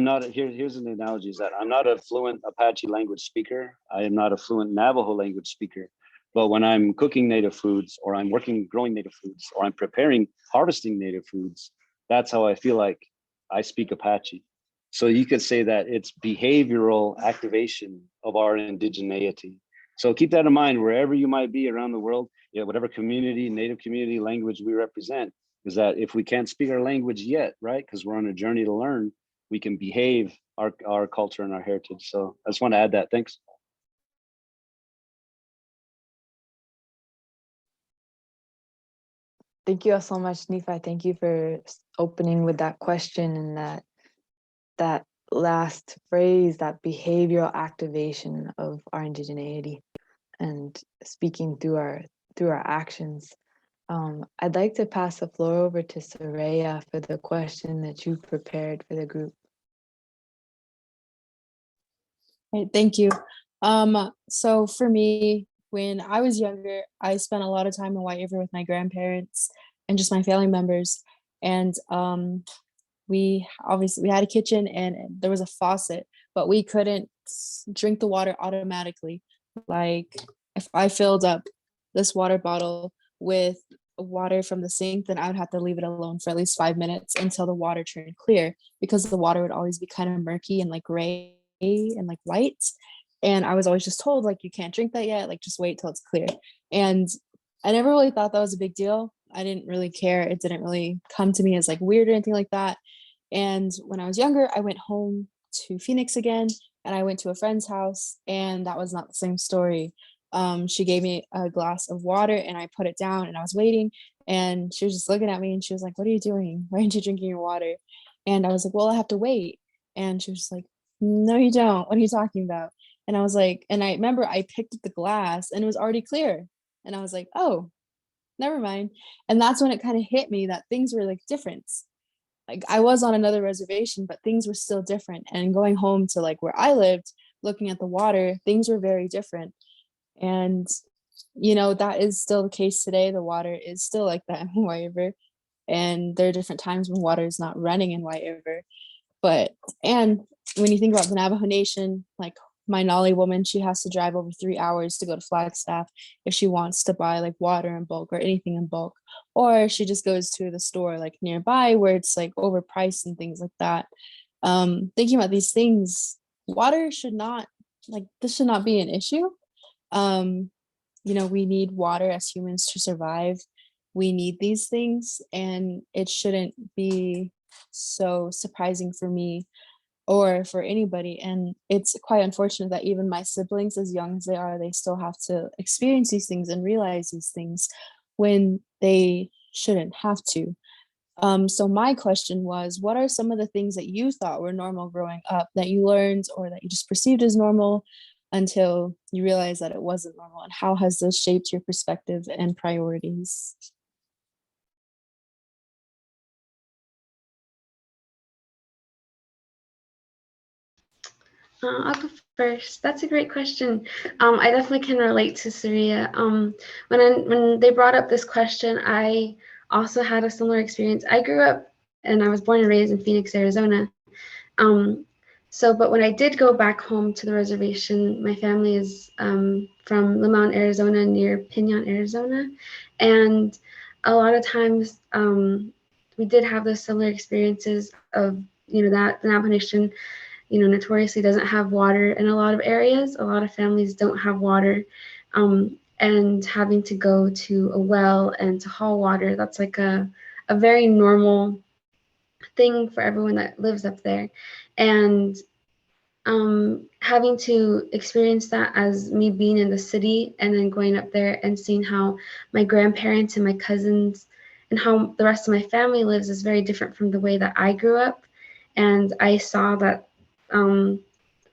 not here's an analogy, is that I'm not a fluent Apache language speaker. I am not a fluent Navajo language speaker. But when I'm cooking native foods, or I'm growing native foods, or I'm harvesting native foods, that's how I feel like I speak Apache. So you could say that it's behavioral activation of our indigeneity. So keep that in mind wherever you might be around the world, whatever community, native community language we represent, is that if we can't speak our language yet, right, because we're on a journey to learn, we can behave our culture and our heritage. So I just want to add that. Thanks. Thank you all so much, Nephi. Thank you for opening with that question and that last phrase, that behavioral activation of our indigeneity and speaking through our actions. I'd like to pass the floor over to Sareya for the question that you prepared for the group. Right, thank you. So for me, when I was younger, I spent a lot of time in White River with my grandparents and just my family members. And we had a kitchen and there was a faucet, but we couldn't drink the water automatically. Like if I filled up this water bottle with water from the sink, then I would have to leave it alone for at least 5 minutes until the water turned clear, because the water would always be kind of murky and like gray and like white. And I was always just told, like, you can't drink that yet, like just wait till it's clear. And I never really thought that was a big deal. I didn't really care. It didn't really come to me as like weird or anything like that. And when I was younger, I went home to Phoenix again, and I went to a friend's house, and that was not the same story. She gave me a glass of water, and I put it down, and I was waiting, and she was just looking at me, and she was like, "What are you doing? Why aren't you drinking your water?" And I was like, "Well, I have to wait." And she was just like, "No, you don't. What are you talking about?" And I was like, and I remember I picked up the glass, and it was already clear, and I was like, "Oh, never mind." And that's when it kind of hit me that things were like different. Like I was on another reservation, but things were still different. And going home to like where I lived, looking at the water, things were very different. And that is still the case today. The water is still like that in White River. And there are different times when water is not running in White River. And when you think about the Navajo Nation, like my Nolly woman, she has to drive over 3 hours to go to Flagstaff if she wants to buy like water in bulk or anything in bulk. Or she just goes to the store like nearby where it's like overpriced and things like that. Thinking about these things, water should not, like, this should not be an issue. We need water as humans to survive. We need these things, and it shouldn't be so surprising for me or for anybody. And it's quite unfortunate that even my siblings, as young as they are, they still have to experience these things and realize these things when they shouldn't have to. So my question was, what are some of the things that you thought were normal growing up that you learned or that you just perceived as normal until you realized that it wasn't normal? And how has this shaped your perspective and priorities? I'll go first. That's a great question. I definitely can relate to Sareya. When they brought up this question, I also had a similar experience. I grew up and I was born and raised in Phoenix, Arizona. But when I did go back home to the reservation, my family is from Limon, Arizona, near Pinon, Arizona. And a lot of times we did have those similar experiences of, that the Navajo Nation notoriously doesn't have water in a lot of areas. A lot of families don't have water, and having to go to a well and to haul water, that's like a very normal thing for everyone that lives up there. And having to experience that as me being in the city and then going up there and seeing how my grandparents and my cousins and how the rest of my family lives is very different from the way that I grew up. And I saw that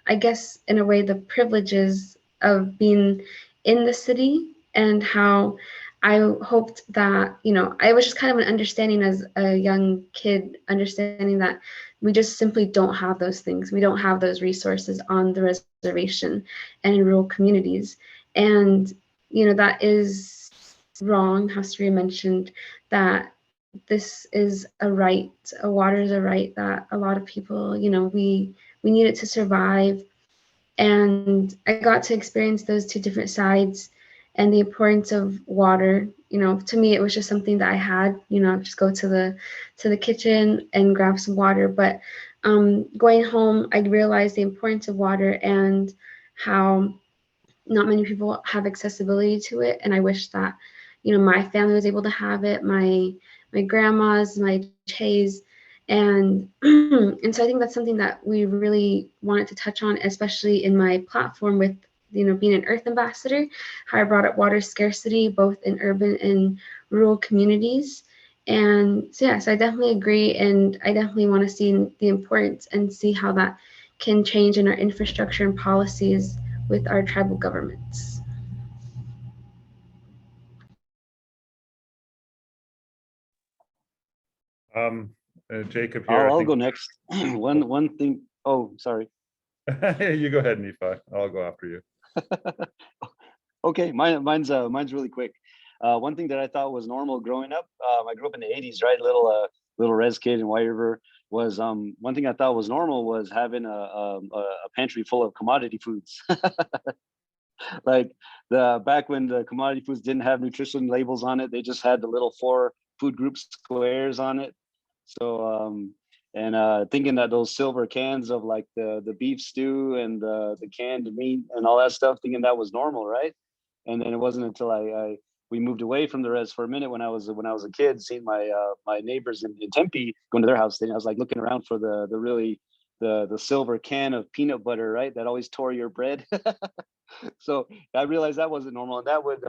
I guess in a way the privileges of being in the city and how I hoped that, I was just kind of an understanding as a young kid, understanding that we just simply don't have those things. We don't have those resources on the reservation and in rural communities. And, that is wrong. How Sareya mentioned that this is a right, water is a right that a lot of people, we need it to survive. And I got to experience those two different sides and the importance of water. To me, it was just something that I had, just go to the kitchen and grab some water. But going home, I realized the importance of water and how not many people have accessibility to it. And I wish that, my family was able to have it, my grandmas, my chays. And and so I think that's something that we really wanted to touch on, especially in my platform with, being an Earth Ambassador, how I brought up water scarcity, both in urban and rural communities. And so, yeah, so I definitely agree. And I definitely want to see the importance and see how that can change in our infrastructure and policies with our tribal governments. Jacob here. I'll go next. One thing. Oh, sorry. You go ahead, Nephi. I'll go after you. Okay, mine's really quick. One thing that I thought was normal growing up, I grew up in the 80s, right? Little res kid in White River, was one thing I thought was normal was having a pantry full of commodity foods. Like back when the commodity foods didn't have nutrition labels on it, they just had the little 4 food group squares on it. So thinking that those silver cans of like the beef stew and the canned meat and all that stuff, thinking that was normal, right? And then it wasn't until we moved away from the res for a minute when I was a kid, seeing my neighbors in Tempe going to their house. Then I was like looking around for the really the silver can of peanut butter, right? That always tore your bread. So I realized that wasn't normal, and that would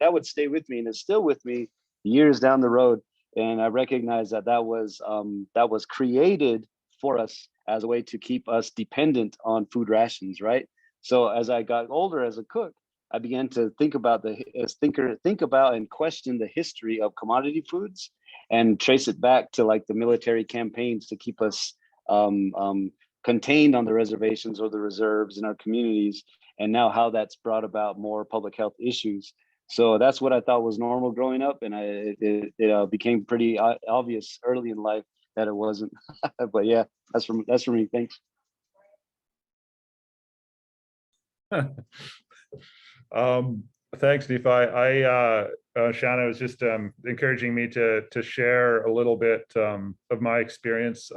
that would stay with me, and it's still with me years down the road. And I recognize that that was created for us as a way to keep us dependent on food rations, right? So as I got older as a cook, I began to think about think about and question the history of commodity foods and trace it back to like the military campaigns to keep us contained on the reservations or the reserves in our communities, and now how that's brought about more public health issues. So that's what I thought was normal growing up, and it became pretty obvious early in life that it wasn't. But yeah, that's for me. Thanks. Thanks, Nephi. Shanna was just encouraging me to share a little bit of my experience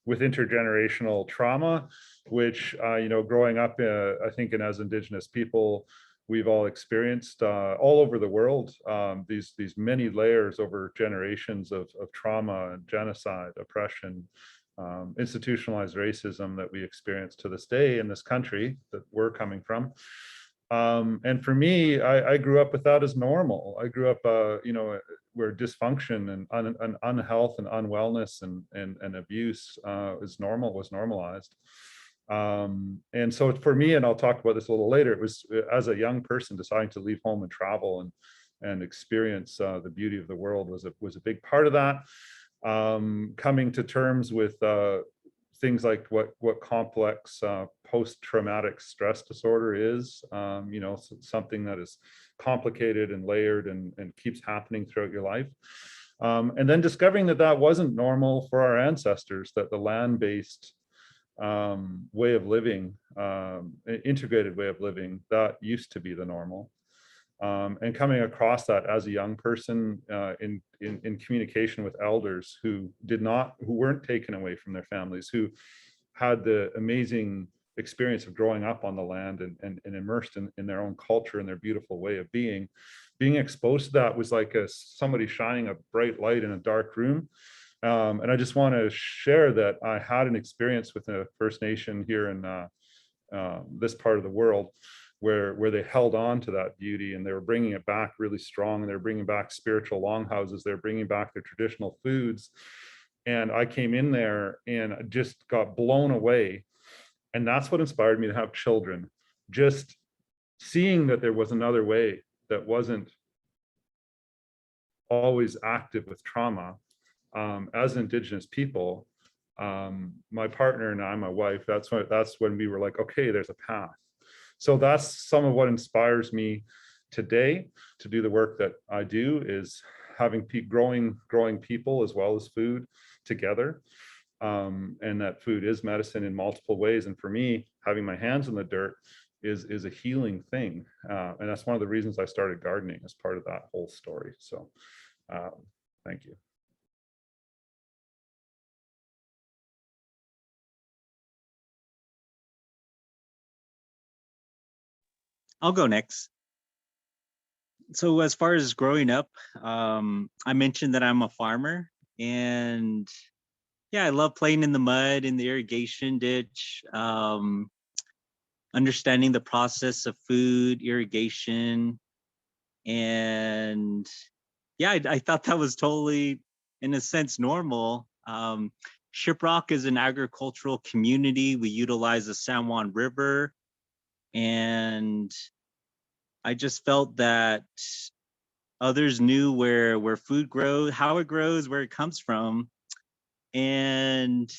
with intergenerational trauma, which growing up, I think, and as Indigenous people, we've all experienced all over the world. These many layers over generations of trauma and genocide, oppression, institutionalized racism that we experience to this day in this country that we're coming from. And for me, I grew up with that as normal. I grew up, where dysfunction and unhealth and unwellness and abuse was normalized. And so for me, and I'll talk about this a little later, it was as a young person deciding to leave home and travel and experience the beauty of the world was a big part of that. Coming to terms with things like what complex post-traumatic stress disorder is, something that is complicated and layered and keeps happening throughout your life. And then discovering that wasn't normal for our ancestors, that the land-based way of living, integrated way of living, that used to be the normal. And coming across that as a young person in communication with elders who weren't taken away from their families, who had the amazing experience of growing up on the land and immersed in their own culture and their beautiful way of being exposed to that was like somebody shining a bright light in a dark room. And I just want to share that I had an experience with a First Nation here in this part of the world where they held on to that beauty and they were bringing it back really strong, and they were bringing back spiritual longhouses, they're bringing back their traditional foods. And I came in there and just got blown away. And that's what inspired me to have children. Just seeing that there was another way that wasn't always active with trauma. As Indigenous people, my partner and I, my wife, that's when we were like, okay, there's a path. So that's some of what inspires me today to do the work that I do, is having growing people as well as food together. And that food is medicine in multiple ways. And for me, having my hands in the dirt is a healing thing. And that's one of the reasons I started gardening, as part of that whole story. So thank you. I'll go next. So as far as growing up, I mentioned that I'm a farmer, and yeah, I love playing in the mud, in the irrigation ditch, understanding the process of food, irrigation. And yeah, I thought that was totally, in a sense, normal. Shiprock is an agricultural community. We utilize the San Juan River, and I just felt that others knew where food grows, how it grows, where it comes from. And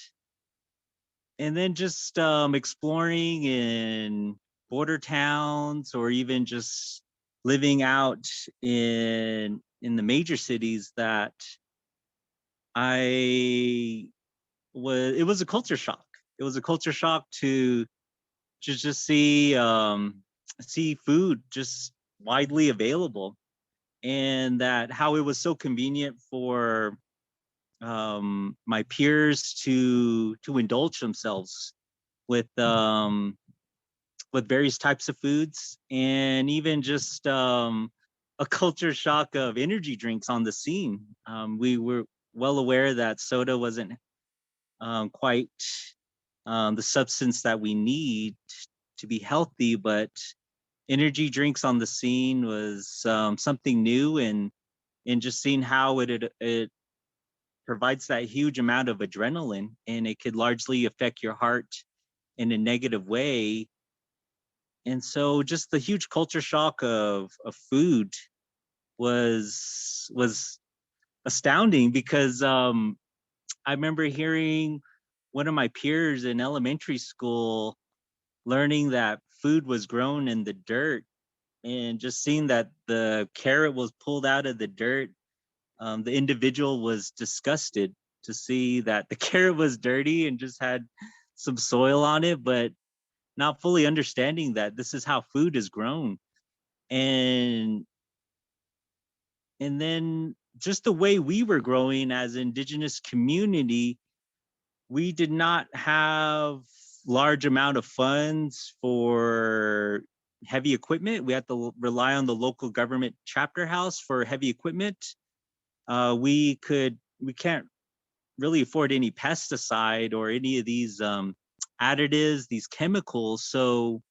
then just exploring in border towns, or even just living out in the major cities, that it was a culture shock. It was a culture shock to just see food just widely available, and that how it was so convenient for my peers to indulge themselves with various types of foods, and even just a culture shock of energy drinks on the scene. We were well aware that soda wasn't quite the substance that we need to be healthy, but energy drinks on the scene was something new, and just seeing how it provides that huge amount of adrenaline, and it could largely affect your heart in a negative way. And so just the huge culture shock of food was astounding, because I remember hearing one of my peers in elementary school learning that food was grown in the dirt, and just seeing that the carrot was pulled out of the dirt. The individual was disgusted to see that the carrot was dirty and just had some soil on it, but not fully understanding that this is how food is grown. And then just the way we were growing as Indigenous community, we did not have large amount of funds for heavy equipment. We had to rely on the local government chapter house for heavy equipment. We can't really afford any pesticide or any of these additives, these chemicals. So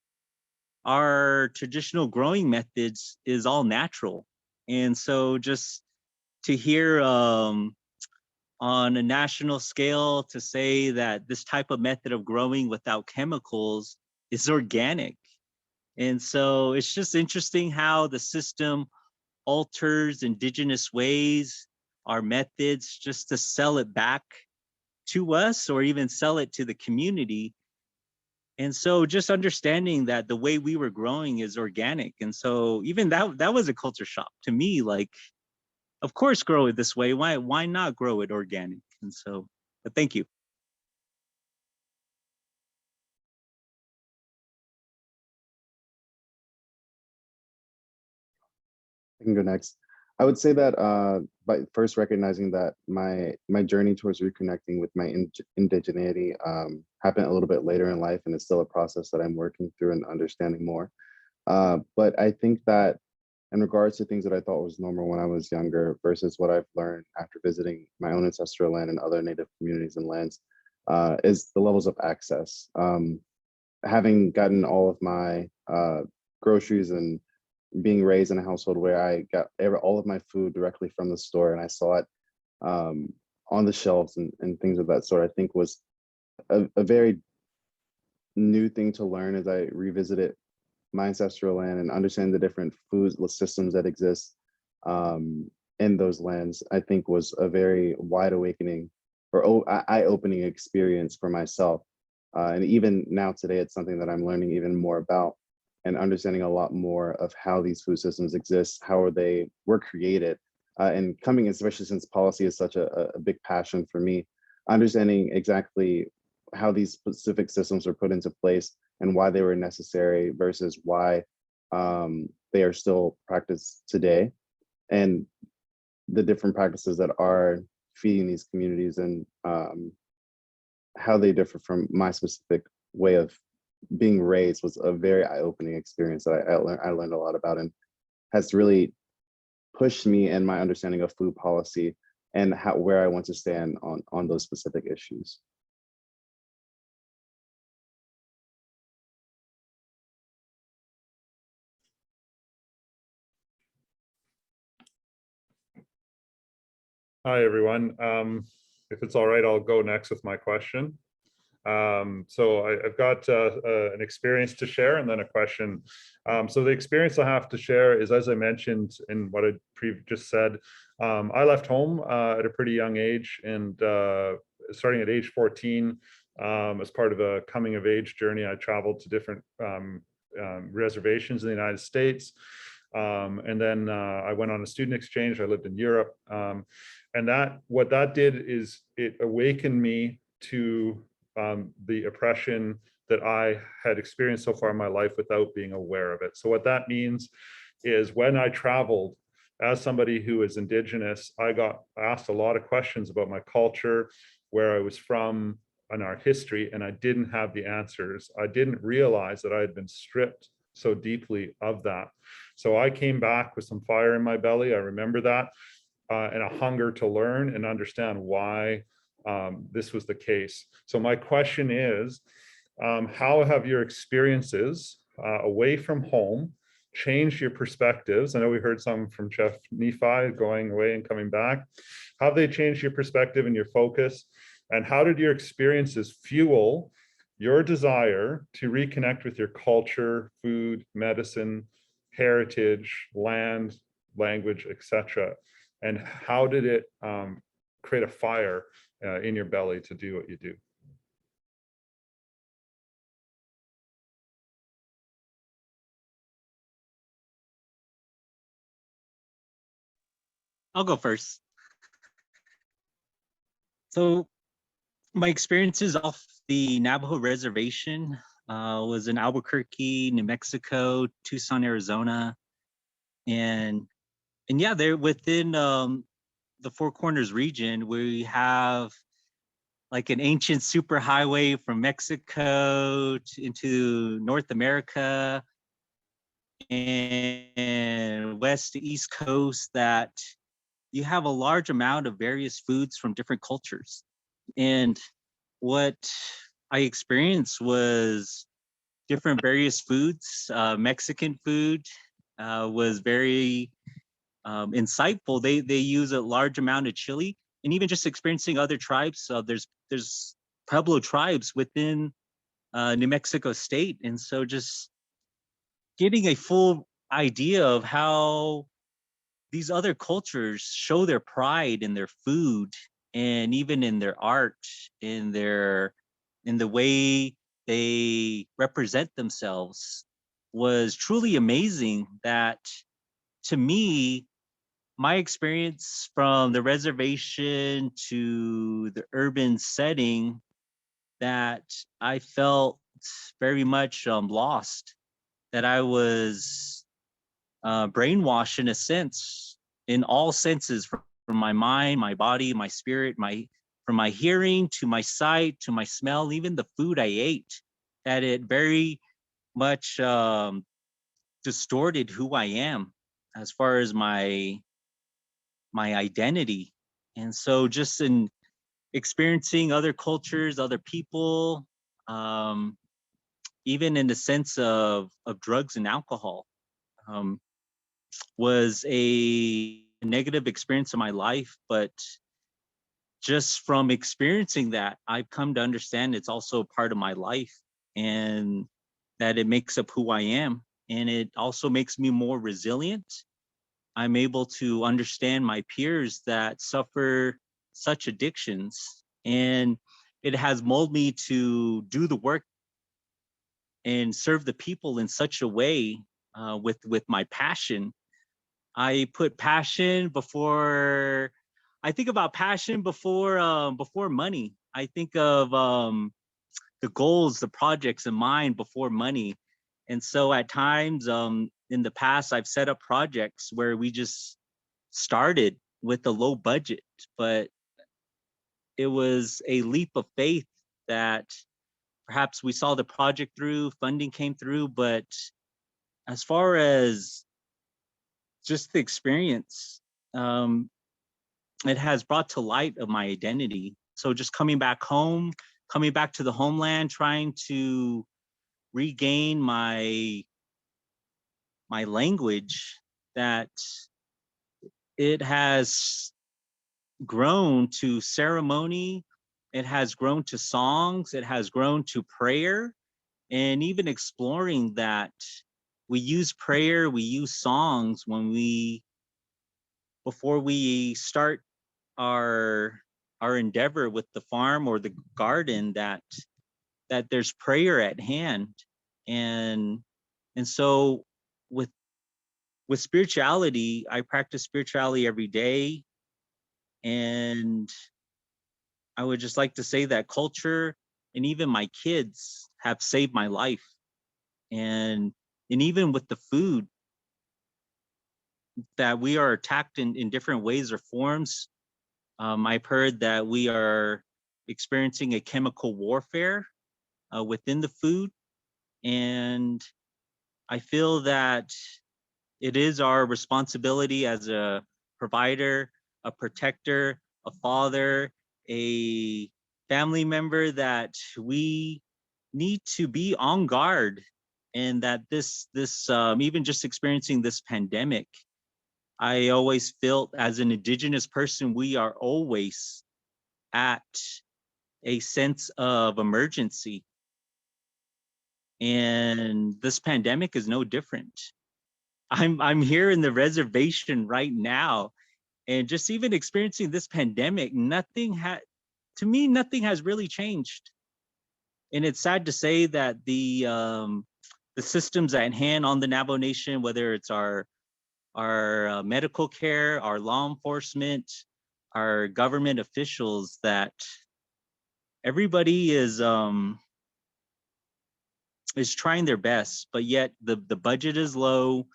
our traditional growing methods is all natural. And so just to hear on a national scale to say that this type of method of growing without chemicals is organic. And so it's just interesting how the system alters Indigenous ways, our methods, just to sell it back to us or even sell it to the community. And so just understanding that the way we were growing is organic. And so even that was a culture shock to me. Like, of course, grow it this way. Why not grow it organic? And so, but thank you. I can go next. I would say that by first recognizing that my journey towards reconnecting with my indigeneity happened a little bit later in life, and it's still a process that I'm working through and understanding more. But I think that in regards to things that I thought was normal when I was younger versus what I've learned after visiting my own ancestral land and other Native communities and lands, is the levels of access. Having gotten all of my groceries and being raised in a household where I got all of my food directly from the store, and I saw it on the shelves and things of that sort, I think was a very new thing to learn as I revisited my ancestral land and understand the different food systems that exist in those lands. I think was a very wide awakening or eye-opening experience for myself. And even now today, it's something that I'm learning even more about and understanding a lot more of how these food systems exist, how they were created, and coming, especially since policy is such a big passion for me, understanding exactly how these specific systems were put into place and why they were necessary versus why they are still practiced today, and the different practices that are feeding these communities and how they differ from my specific way of being raised was a very eye-opening experience that I learned a lot about, and has really pushed me in my understanding of food policy and where I want to stand on those specific issues. Hi, everyone. If it's all right, I'll go next with my question. So I've got an experience to share and then a question. So the experience I have to share is, as I mentioned in what I just said, I left home at a pretty young age, and starting at age 14, as part of a coming of age journey, I traveled to different reservations in the United States. And then I went on a student exchange. I lived in Europe. And what that did is it awakened me to the oppression that I had experienced so far in my life without being aware of it. So what that means is, when I traveled as somebody who is Indigenous, I got asked a lot of questions about my culture, where I was from, and our history, and I didn't have the answers. I didn't realize that I had been stripped so deeply of that. So I came back with some fire in my belly. I remember that. And a hunger to learn and understand why this was the case. So my question is, how have your experiences away from home changed your perspectives? I know we heard some from Chef Nephi going away and coming back. How have they changed your perspective and your focus? And how did your experiences fuel your desire to reconnect with your culture, food, medicine, heritage, land, language, etc.? And how did it create a fire in your belly to do what you do? I'll go first. So my experiences off the Navajo reservation was in Albuquerque, New Mexico, Tucson, Arizona, and yeah, they're within the Four Corners region. We have like an ancient superhighway from Mexico into North America and west to east coast, that you have a large amount of various foods from different cultures. And what I experienced was different various foods. Mexican food was very insightful. They use a large amount of chili, and even just experiencing other tribes. There's Pueblo tribes within New Mexico State, and so just getting a full idea of how these other cultures show their pride in their food and even in their art, in the way they represent themselves was truly amazing. That to me, my experience from the reservation to the urban setting, that I felt very much lost, that I was brainwashed in a sense, in all senses, from my mind, my body, my spirit, from my hearing to my sight to my smell, even the food I ate, that it very much distorted who I am as far as my identity. And so just in experiencing other cultures, other people, even in the sense of drugs and alcohol, was a negative experience in my life. But just from experiencing that, I've come to understand it's also a part of my life, and that it makes up who I am. And it also makes me more resilient. I'm able to understand my peers that suffer such addictions, and it has molded me to do the work and serve the people in such a way, with my passion. I put passion before, I think about passion before money. I think of the goals, the projects in mind before money. And so at times in the past, I've set up projects where we just started with a low budget, but it was a leap of faith that perhaps we saw the project through, funding came through. But as far as just the experience, it has brought to light of my identity. So just coming back home, coming back to the homeland, trying to regain my language, that it has grown to ceremony, it has grown to songs, it has grown to prayer, and even exploring that we use prayer, we use songs before we start our endeavor with the farm or the garden, that there's prayer at hand. And so with spirituality, I practice spirituality every day. And I would just like to say that culture and even my kids have saved my life. And even with the food, that we are attacked in different ways or forms. I've heard that we are experiencing a chemical warfare within the food. And I feel that it is our responsibility as a provider, a protector, a father, a family member that we need to be on guard, and that this even just experiencing this pandemic, I always felt as an Indigenous person, we are always at a sense of emergency. And this pandemic is no different. I'm here in the reservation right now, and just even experiencing this pandemic, nothing has really changed. And it's sad to say that the systems at hand on the Navajo Nation, whether it's our medical care, our law enforcement, our government officials, that everybody is trying their best, but yet the budget is low,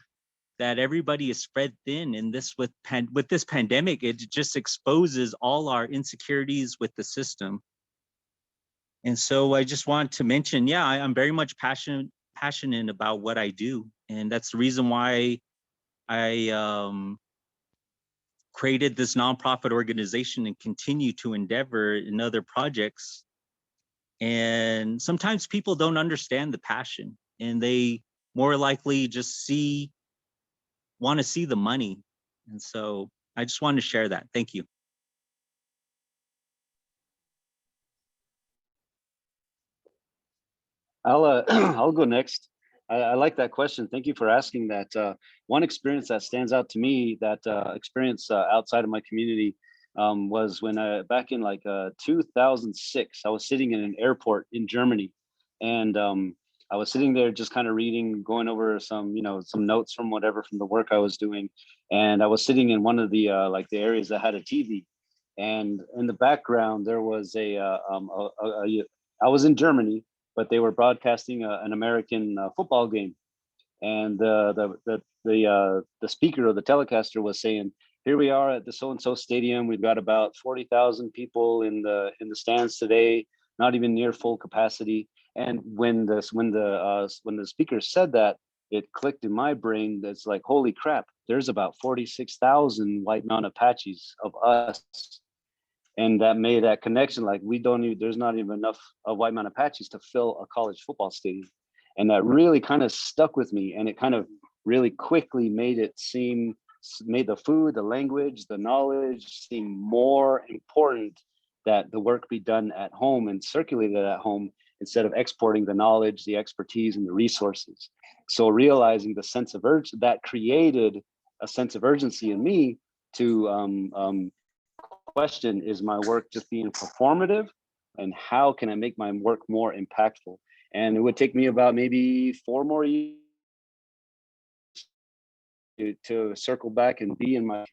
that everybody is spread thin. And this with this pandemic, it just exposes all our insecurities with the system. And so I just want to mention, yeah, I'm very much passionate about what I do. And that's the reason why I created this nonprofit organization and continue to endeavor in other projects. And sometimes people don't understand the passion, and they more likely just want to see the money. And so I just wanted to share that. Thank you. I'll go next. I like that question. Thank you for asking that. One experience that stands out to me, that experience outside of my community, was when back in like 2006, I was sitting in an airport in Germany, and I was sitting there just kind of reading, going over some notes from the work I was doing, and I was sitting in one of the like the areas that had a TV, and in the background there was I was in Germany, but they were broadcasting an American football game, and the speaker or the telecaster was saying, "Here we are at the so and so stadium. We've got about 40,000 people in the stands today, not even near full capacity." And when the speaker said that, it clicked in my brain. That's like, holy crap! There's about 46,000 White Mountain Apaches of us. And that made that connection, like there's not even enough of White Mountain Apaches to fill a college football stadium. And that really kind of stuck with me, and it kind of really quickly made the food, the language, the knowledge seem more important, that the work be done at home and circulated at home instead of exporting the knowledge, the expertise, and the resources. So realizing the sense of urgency, that created a sense of urgency in me to question, is my work just being performative, and how can I make my work more impactful? And it would take me about maybe 4 more years to circle back and be in my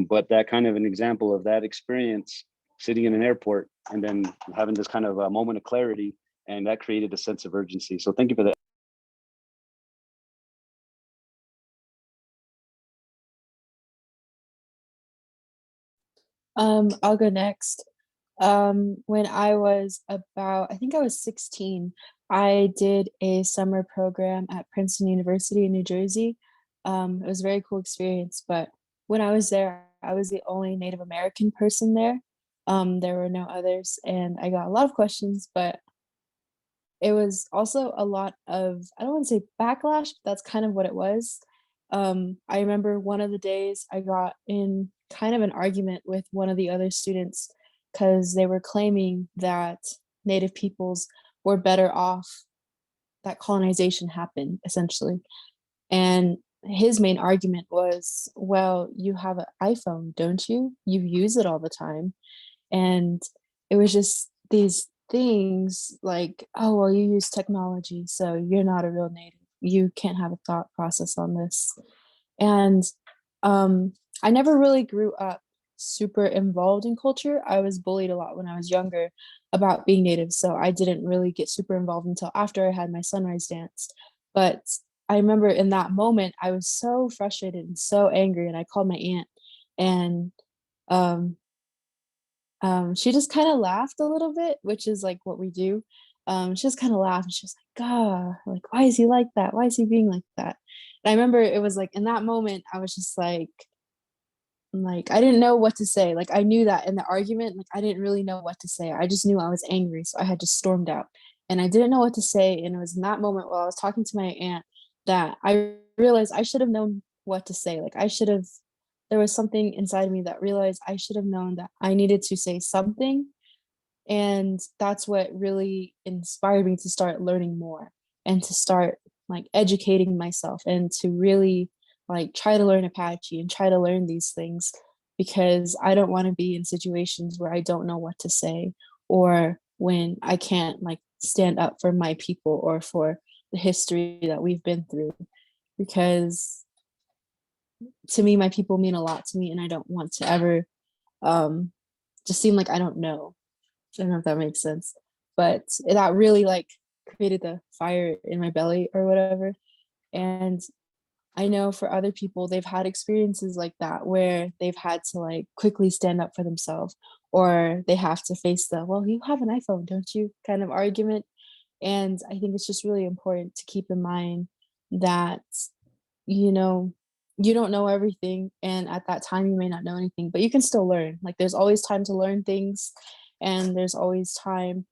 but that kind of an example of that experience, sitting in an airport and then having this kind of a moment of clarity, and that created a sense of urgency. So thank you for that. I'll go next. When I was I think I was 16, I did a summer program at Princeton University in New Jersey. It was a very cool experience, but when I was there, I was the only Native American person there. There were no others, and I got a lot of questions, but it was also a lot of, I don't want to say backlash, but that's kind of what it was. I remember one of the days I got in kind of an argument with one of the other students because they were claiming that Native peoples were better off, that colonization happened essentially. And his main argument was, well, you have an iPhone, don't you? You use it all the time. And it was just these things like, oh, well, you use technology, so you're not a real Native. You can't have a thought process on this. And I never really grew up super involved in culture. I was bullied a lot when I was younger about being Native, so I didn't really get super involved until after I had my sunrise dance. But I remember in that moment, I was so frustrated and so angry, and I called my aunt, and she just kind of laughed a little bit, which is like what we do. She just kind of laughed, and she was like, "God, like, why is he like that? Why is he being like that?" And I remember it was like in that moment, I was just like, like I didn't know what to say. Like I knew that in the argument, like I didn't really know what to say. I just knew I was angry, so I had just stormed out. And I didn't know what to say. And it was in that moment while I was talking to my aunt that I realized I should have known what to say. Like I should have, there was something inside me that realized I should have known that I needed to say something. And that's what really inspired me to start learning more and to start like educating myself and to really like try to learn Apache and try to learn these things, because I don't want to be in situations where I don't know what to say, or when I can't like stand up for my people or for the history that we've been through. Because to me, my people mean a lot to me, and I don't want to ever just seem like I don't know. I don't know if that makes sense, but that really like created the fire in my belly or whatever. And I know for other people, they've had experiences like that where they've had to like quickly stand up for themselves, or they have to face the, well, you have an iPhone, don't you, kind of argument. And I think it's just really important to keep in mind that, you know, you don't know everything. And at that time, you may not know anything, but you can still learn. Like there's always time to learn things, and there's always time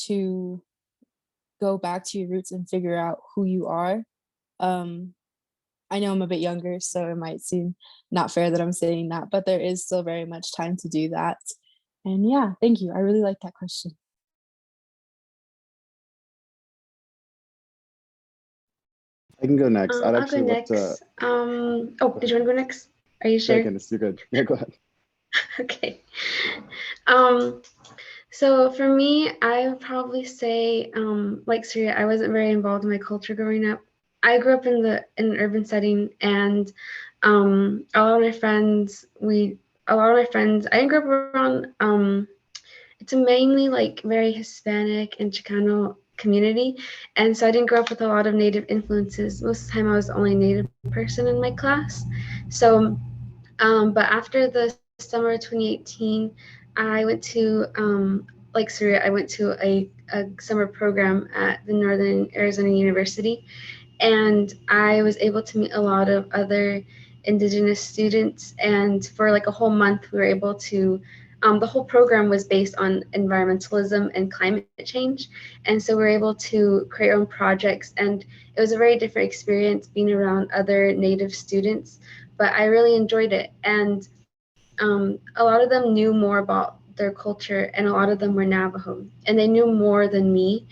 to go back to your roots and figure out who you are. Um, I know I'm a bit younger, so it might seem not fair that I'm saying that, but there is still very much time to do that. And yeah, thank you. I really like that question. I can go next. I'd I'll go actually love to. next. Oh, did you want to go next? Are you sure? You're good. Yeah, go ahead. Okay. So for me, I would probably say, like Sareya, I wasn't very involved in my culture growing up. I grew up in an urban setting, and a lot of my friends, I didn't grow up around. It's a mainly like very Hispanic and Chicano community, and so I didn't grow up with a lot of Native influences. Most of the time, I was the only Native person in my class. So, but after the summer of 2018, I went to like Sareya, I went to a summer program at the Northern Arizona University, and I was able to meet a lot of other Indigenous students. And for like a whole month, we were able to, the whole program was based on environmentalism and climate change. And so we were able to create our own projects. And it was a very different experience being around other Native students, but I really enjoyed it. And a lot of them knew more about their culture, and a lot of them were Navajo, and they knew more than me.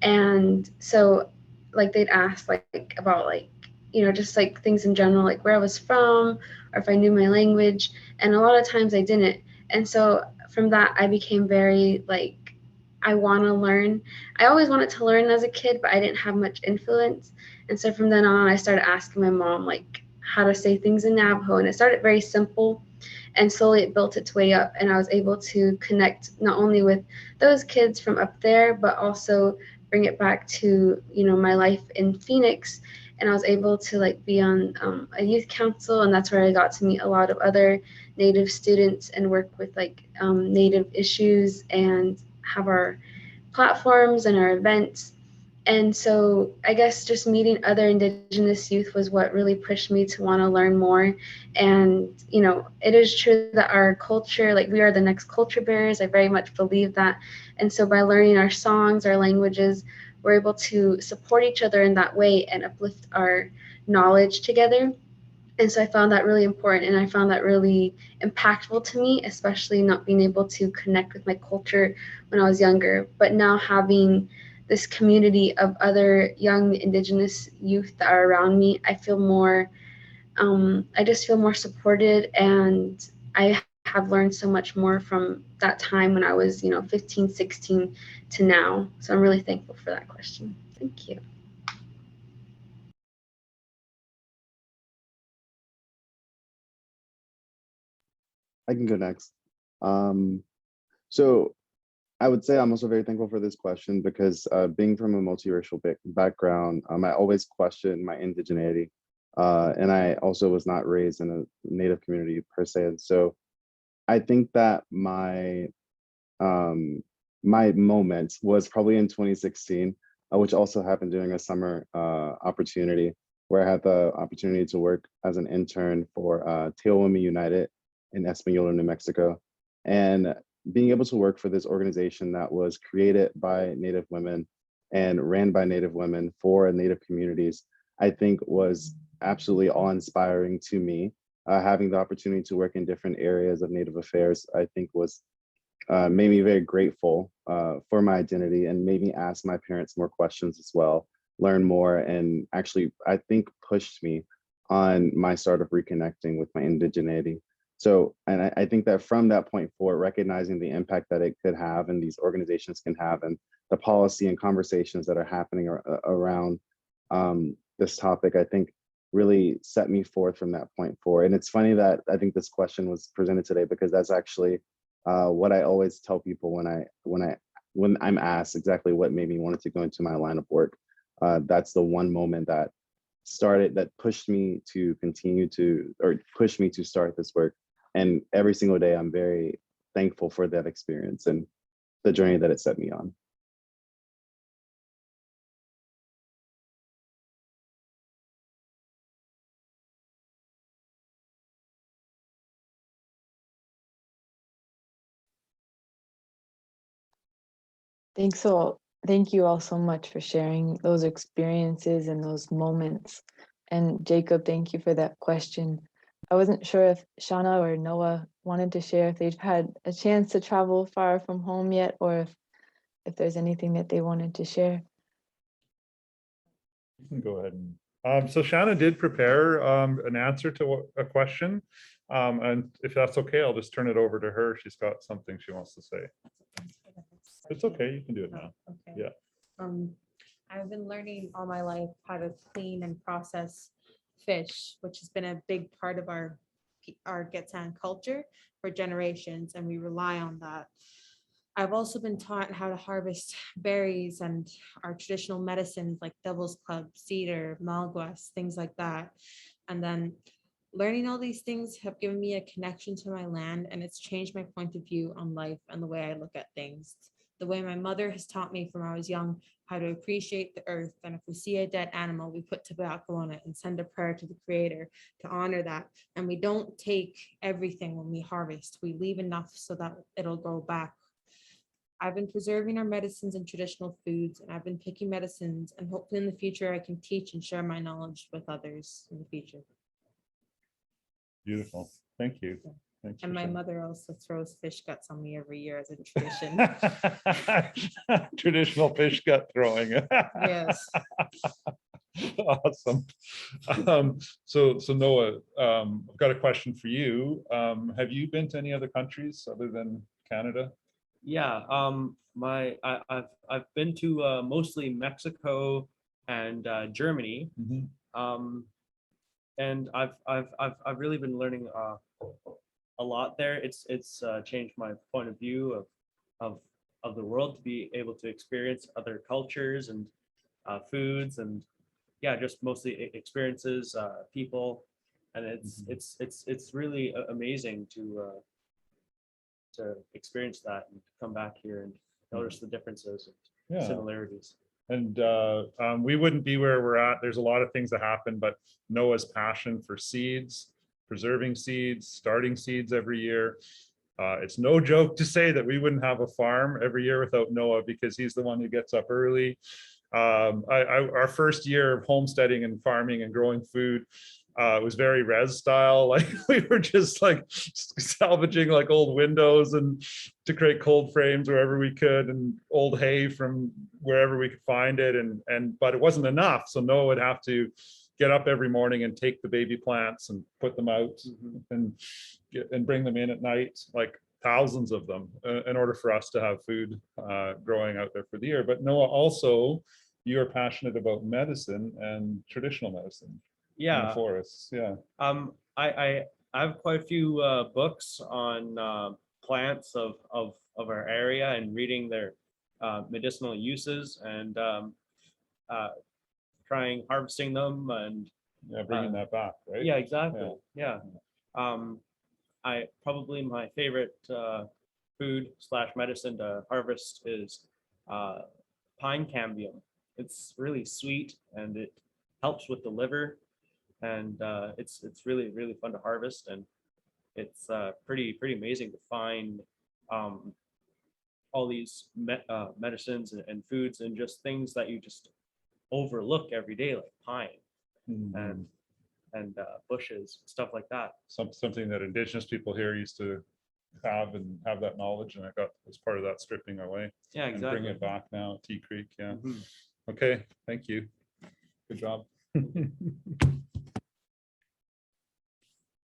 And so like they'd ask like about like, you know, just like things in general, like where I was from or if I knew my language. And a lot of times I didn't. And so from that, I became very like, I want to learn. I always wanted to learn as a kid, but I didn't have much influence. And so from then on, I started asking my mom like how to say things in Navajo. And it started very simple, and slowly it built its way up, and I was able to connect not only with those kids from up there, but also bring it back to, you know, my life in Phoenix. And I was able to like be on a youth council, and that's where I got to meet a lot of other Native students and work with like Native issues and have our platforms and our events. And so I guess just meeting other Indigenous youth was what really pushed me to want to learn more. And, you know, it is true that our culture, like we are the next culture bearers. I very much believe that. And so by learning our songs, our languages, we're able to support each other in that way and uplift our knowledge together. And so I found that really important, and I found that really impactful to me, especially not being able to connect with my culture when I was younger. But now having this community of other young Indigenous youth that are around me, I feel more, I just feel more supported, and I have learned so much more from that time when I was, you know, 15, 16 to now. So I'm really thankful for that question. Thank you. I can go next. So I would say I'm also very thankful for this question because being from a multiracial background, I always questioned my indigeneity. And I also was not raised in a Native community per se. And so I think that my moment was probably in 2016, which also happened during a summer opportunity where I had the opportunity to work as an intern for Te Women United, in Española, New Mexico. And being able to work for this organization that was created by Native women and ran by Native women for Native communities, I think was absolutely awe-inspiring to me. Having the opportunity to work in different areas of Native affairs, I think was made me very grateful for my identity and made me ask my parents more questions as well, learn more, and actually, I think pushed me on my start of reconnecting with my indigeneity. So, and I think that from that point forward, recognizing the impact that it could have and these organizations can have, and the policy and conversations that are happening around this topic, I think really set me forth from that point forward. And it's funny that I think this question was presented today, because that's actually what I always tell people when I'm asked exactly what made me wanted to go into my line of work. That's the one moment that pushed me to continue to, or pushed me to start this work. And every single day, I'm very thankful for that experience and the journey that it set me on. Thank you all so much for sharing those experiences and those moments. And Jacob, thank you for that question. I wasn't sure if Shauna or Noah wanted to share if they've had a chance to travel far from home yet, or if there's anything that they wanted to share. You can go ahead and so Shanna did prepare an answer to a question, and if that's okay, I'll just turn it over to her. She's got something she wants to say. It's okay, you can do it now. Okay. Yeah. I've been learning all my life how to clean and process fish, which has been a big part of our Gitxsan culture for generations, and we rely on that. I've also been taught how to harvest berries and our traditional medicines like devil's club, cedar, malguas, things like that. And then learning all these things have given me a connection to my land, and it's changed my point of view on life and the way I look at things. The way my mother has taught me from I was young how to appreciate the earth. And if we see a dead animal, we put tobacco on it and send a prayer to the creator to honor that. And we don't take everything when we harvest. We leave enough so that it'll go back. I've been preserving our medicines and traditional foods, and I've been picking medicines, and hopefully in the future I can teach and share my knowledge with others in the future. Beautiful. Thank you. Thanks. And my mother also throws fish guts on me every year as a tradition. Traditional fish gut throwing. Yes. Awesome. So Noah, I've got a question for you. Have you been to any other countries other than Canada? Yeah, I've been to mostly Mexico and Germany, and I've really been learning a lot there. It's changed my point of view of the world, to be able to experience other cultures and foods, and yeah, just mostly experiences, people, and it's really amazing to experience that and come back here and notice the differences and similarities. And we wouldn't be where we're at. There's a lot of things that happen, but Noah's passion for seeds, preserving seeds, starting seeds every year. It's no joke to say that we wouldn't have a farm every year without Noah, because he's the one who gets up early. Our first year of homesteading and farming and growing food was very res style. Like we were just like salvaging like old windows and to create cold frames wherever we could, and old hay from wherever we could find it. But it wasn't enough. So Noah would have to get up every morning and take the baby plants and put them out and bring them in at night, like thousands of them, in order for us to have food growing out there for the year. But Noah, also, you're passionate about medicine and traditional medicine. Yeah, in the forests. Yeah. I have quite a few books on plants of our area, and reading their medicinal uses, and trying harvesting them, and bringing that back, right? Yeah, exactly. Yeah. I probably my favorite food / medicine to harvest is pine cambium. It's really sweet, and it helps with the liver, and it's really fun to harvest. And it's pretty amazing to find all these medicines and foods and just things that you just overlook every day, like pine and bushes, stuff like that. Something that Indigenous people here used to have that knowledge, and I got as part of that stripping away. Yeah, And exactly. bring it back now at Tea Creek. Yeah. Mhm. Okay. Thank you. Good job.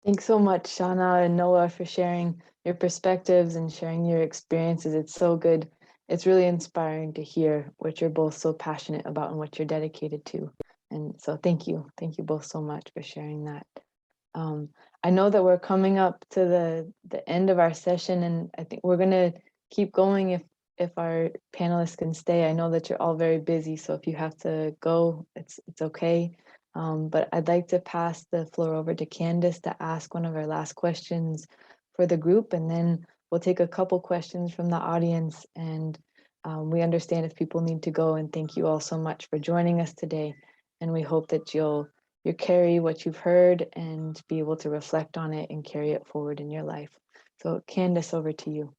Thanks so much, Shauna and Noah, for sharing your perspectives and sharing your experiences. It's so good. It's really inspiring to hear what you're both so passionate about and what you're dedicated to. And so thank you. Thank you both so much for sharing that. I know that we're coming up to the end of our session, and I think we're gonna keep going if our panelists can stay. I know that you're all very busy, so if you have to go, it's okay. But I'd like to pass the floor over to Candace to ask one of our last questions for the group, and then we'll take a couple questions from the audience. And we understand if people need to go, and thank you all so much for joining us today. And we hope that you'll carry what you've heard and be able to reflect on it and carry it forward in your life. So Candace, over to you.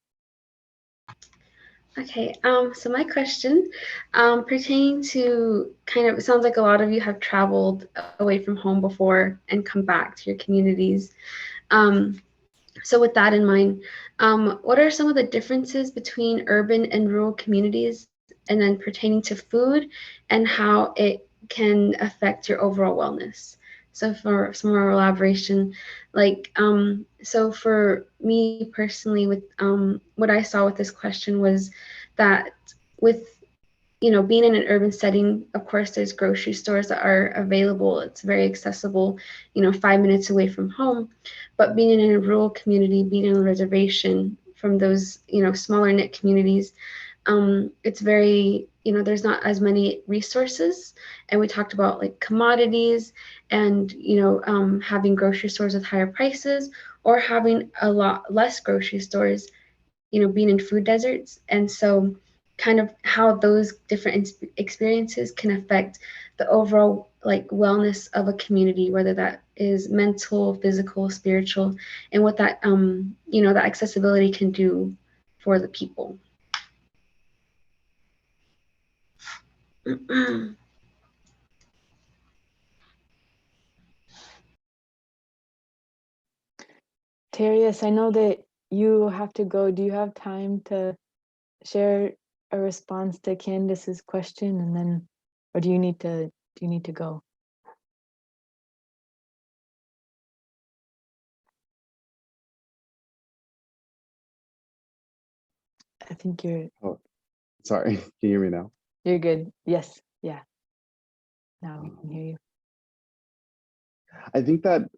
Okay, so my question pertaining to kind of, it sounds like a lot of you have traveled away from home before and come back to your communities. So with that in mind, what are some of the differences between urban and rural communities, and then pertaining to food and how it can affect your overall wellness? So for some more elaboration, like, so for me personally, with what I saw with this question was that with, you know, being in an urban setting, of course, there's grocery stores that are available. It's very accessible, you know, 5 minutes away from home. But being in a rural community, being in a reservation, from those, you know, smaller knit communities, it's very, you know, there's not as many resources. And we talked about like commodities and, you know, having grocery stores with higher prices, or having a lot less grocery stores, you know, being in food deserts. And so kind of how those different experiences can affect the overall like wellness of a community, whether that is mental, physical, spiritual, and what that you know, that accessibility can do for the people. Terrius, I know that you have to go. Do you have time to share a response to Candace's question, and then, or do you need to go? I think you're Sorry, can you hear me now? you're good. Yes, yeah. Now we can hear you. I think that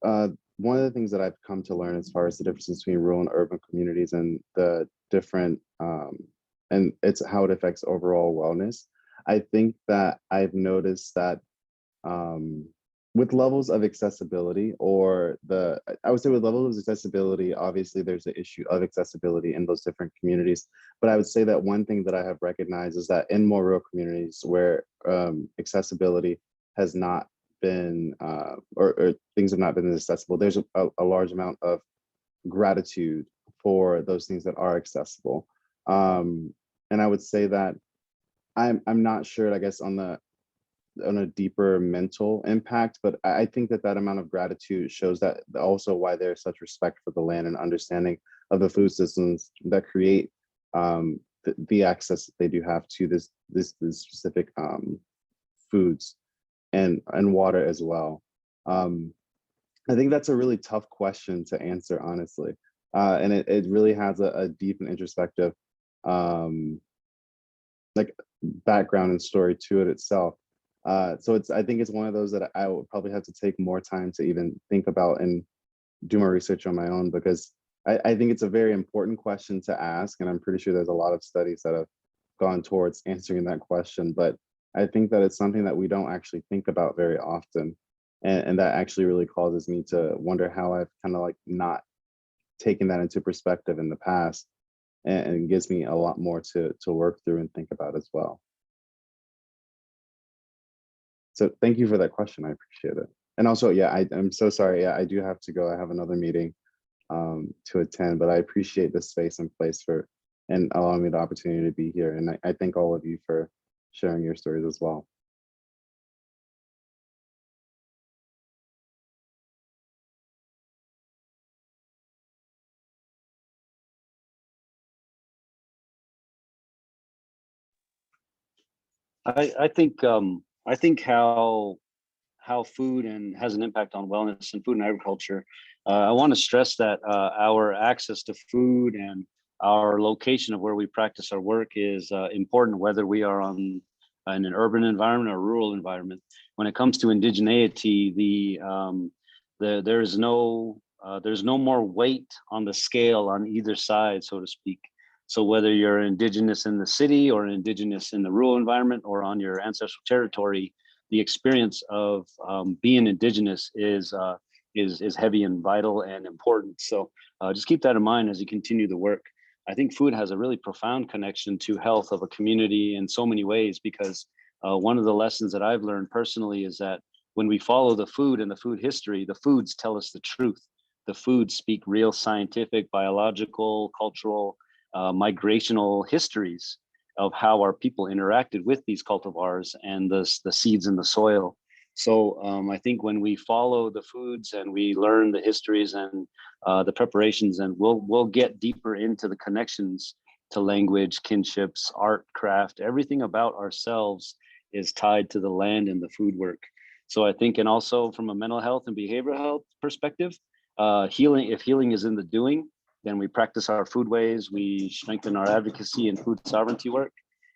one of the things that I've come to learn as far as the differences between rural and urban communities and the different, and it's how it affects overall wellness. I think that I've noticed that with levels of accessibility, or I would say with levels of accessibility, obviously there's the issue of accessibility in those different communities. But I would say that one thing that I have recognized is that in more rural communities where accessibility has not been, or things have not been as accessible, there's a large amount of gratitude for those things that are accessible. And I would say that I'm not sure, I guess, on a deeper mental impact, but I think that that amount of gratitude shows that also why there's such respect for the land and understanding of the food systems that create the access that they do have to this specific foods and water as well. I think that's a really tough question to answer, honestly, and it really has a deep and introspective like background and story to it itself. So I think it's one of those that I would probably have to take more time to even think about and do more research on my own, because I think it's a very important question to ask. And I'm pretty sure there's a lot of studies that have gone towards answering that question. But I think that it's something that we don't actually think about very often. And that actually really causes me to wonder how I've kind of like not taken that into perspective in the past, and gives me a lot more to work through and think about as well. So thank you for that question. I appreciate it. And also, yeah, I'm so sorry. Yeah, I do have to go. I have another meeting. to attend, but I appreciate the space and place for and allowing me the opportunity to be here. And I thank all of you for sharing your stories as well. I think how food and has an impact on wellness and food and agriculture. I want to stress that our access to food and our location of where we practice our work is important, whether we are in an urban environment or rural environment. When it comes to indigeneity, there's no more weight on the scale on either side, so to speak. So whether you're indigenous in the city or indigenous in the rural environment or on your ancestral territory, the experience of being indigenous is heavy and vital and important. So just keep that in mind as you continue the work. I think food has a really profound connection to health of a community in so many ways, because one of the lessons that I've learned personally is that when we follow the food and the food history, the foods tell us the truth. The foods speak real scientific, biological, cultural, migrational histories of how our people interacted with these cultivars and the seeds in the soil. So I think when we follow the foods and we learn the histories and the preparations, and we'll get deeper into the connections to language, kinships, art, craft, everything about ourselves is tied to the land and the food work. So I think, and also from a mental health and behavioral health perspective, if healing is in the doing, then we practice our food ways, we strengthen our advocacy and food sovereignty work.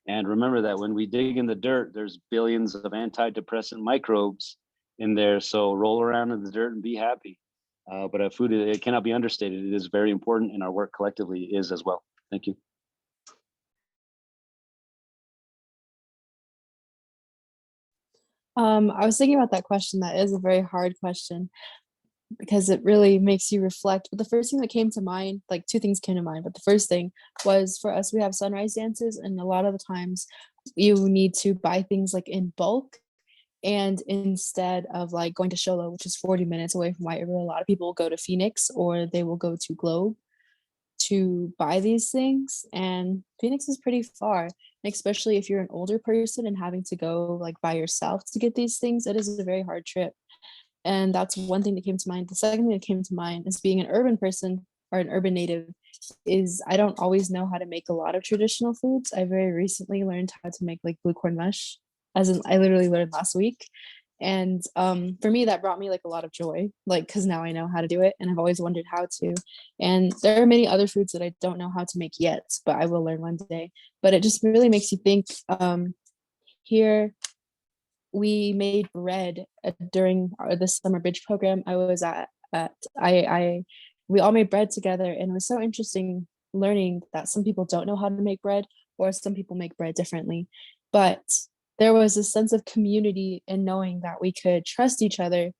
And remember that when we dig in the dirt, there's billions of antidepressant microbes in there. So roll around in the dirt and be happy. But food, it cannot be understated. It is very important, and our work collectively is as well. Thank you. I was thinking about that question. That is a very hard question, because it really makes you reflect. But the first thing that came to mind, like two things came to mind, but the first thing was, for us, we have sunrise dances, and a lot of the times you need to buy things like in bulk. And instead of like going to Sholo, which is 40 minutes away from White River, a lot of people will go to Phoenix or they will go to Globe to buy these things. And Phoenix is pretty far, and especially if you're an older person and having to go like by yourself to get these things, it is a very hard trip. And that's one thing that came to mind. The second thing that came to mind is, being an urban person or an urban native, is I don't always know how to make a lot of traditional foods. I very recently learned how to make like blue corn mush, as in I literally learned last week. And for me, that brought me like a lot of joy, like, because now I know how to do it, and I've always wondered how to. And there are many other foods that I don't know how to make yet, but I will learn one day. But it just really makes you think. Here we made bread during the summer bridge program I was at. We all made bread together, and it was so interesting learning that some people don't know how to make bread, or some people make bread differently. But there was a sense of community in knowing that we could trust each other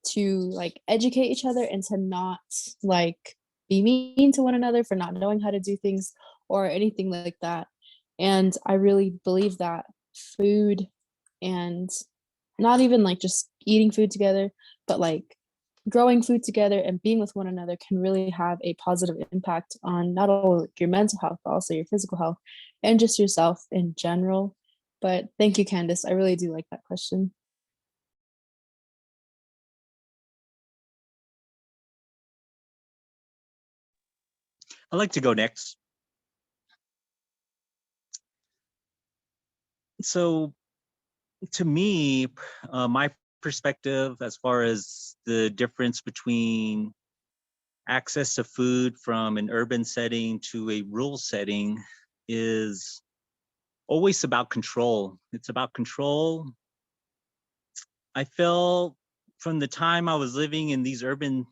to like educate each other, and to not like be mean to one another for not knowing how to do things or anything like that. And I really believe that food, and not even like just eating food together, but like growing food together and being with one another, can really have a positive impact on not only your mental health, but also your physical health and just yourself in general. But thank you, Candace. I really do like that question. I'd like to go next. So to me, my perspective as far as the difference between access to food from an urban setting to a rural setting is always about control. It's about control. I felt from the time I was living in these urban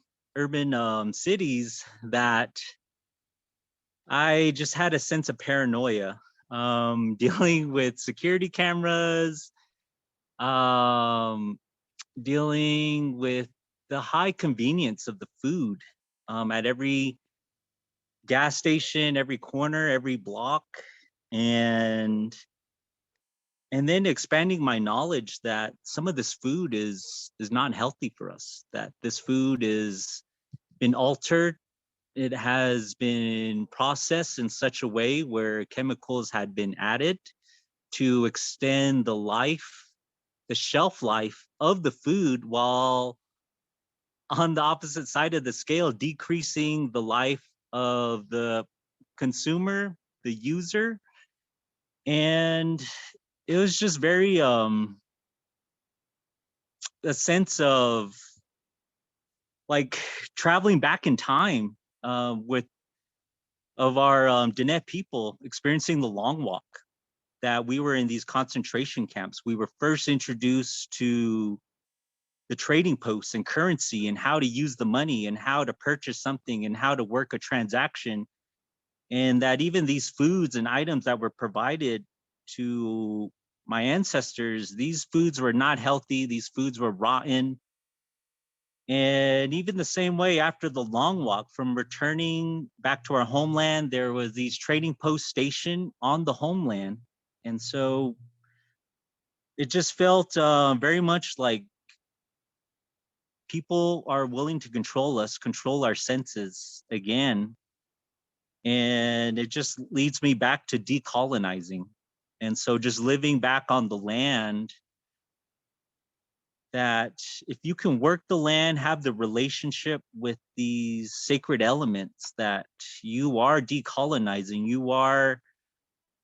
cities that I just had a sense of paranoia, dealing with security cameras, dealing with the high convenience of the food at every gas station, every corner, every block, and then expanding my knowledge that some of this food is not healthy for us, that this food is been altered it has been processed in such a way where chemicals had been added to extend the life, the shelf life of the food, while on the opposite side of the scale, decreasing the life of the consumer, the user. And it was just very a sense of like traveling back in time with of our Dineh people experiencing the long walk, that we were in these concentration camps. We were first introduced to the trading posts and currency and how to use the money and how to purchase something and how to work a transaction. And that even these foods and items that were provided to my ancestors, these foods were not healthy, these foods were rotten. And even the same way after the long walk from returning back to our homeland, there was these trading posts stationed on the homeland. And so it just felt very much like people are willing to control us, control our senses again. And it just leads me back to decolonizing. And so just living back on the land, that if you can work the land, have the relationship with these sacred elements, that you are decolonizing, you are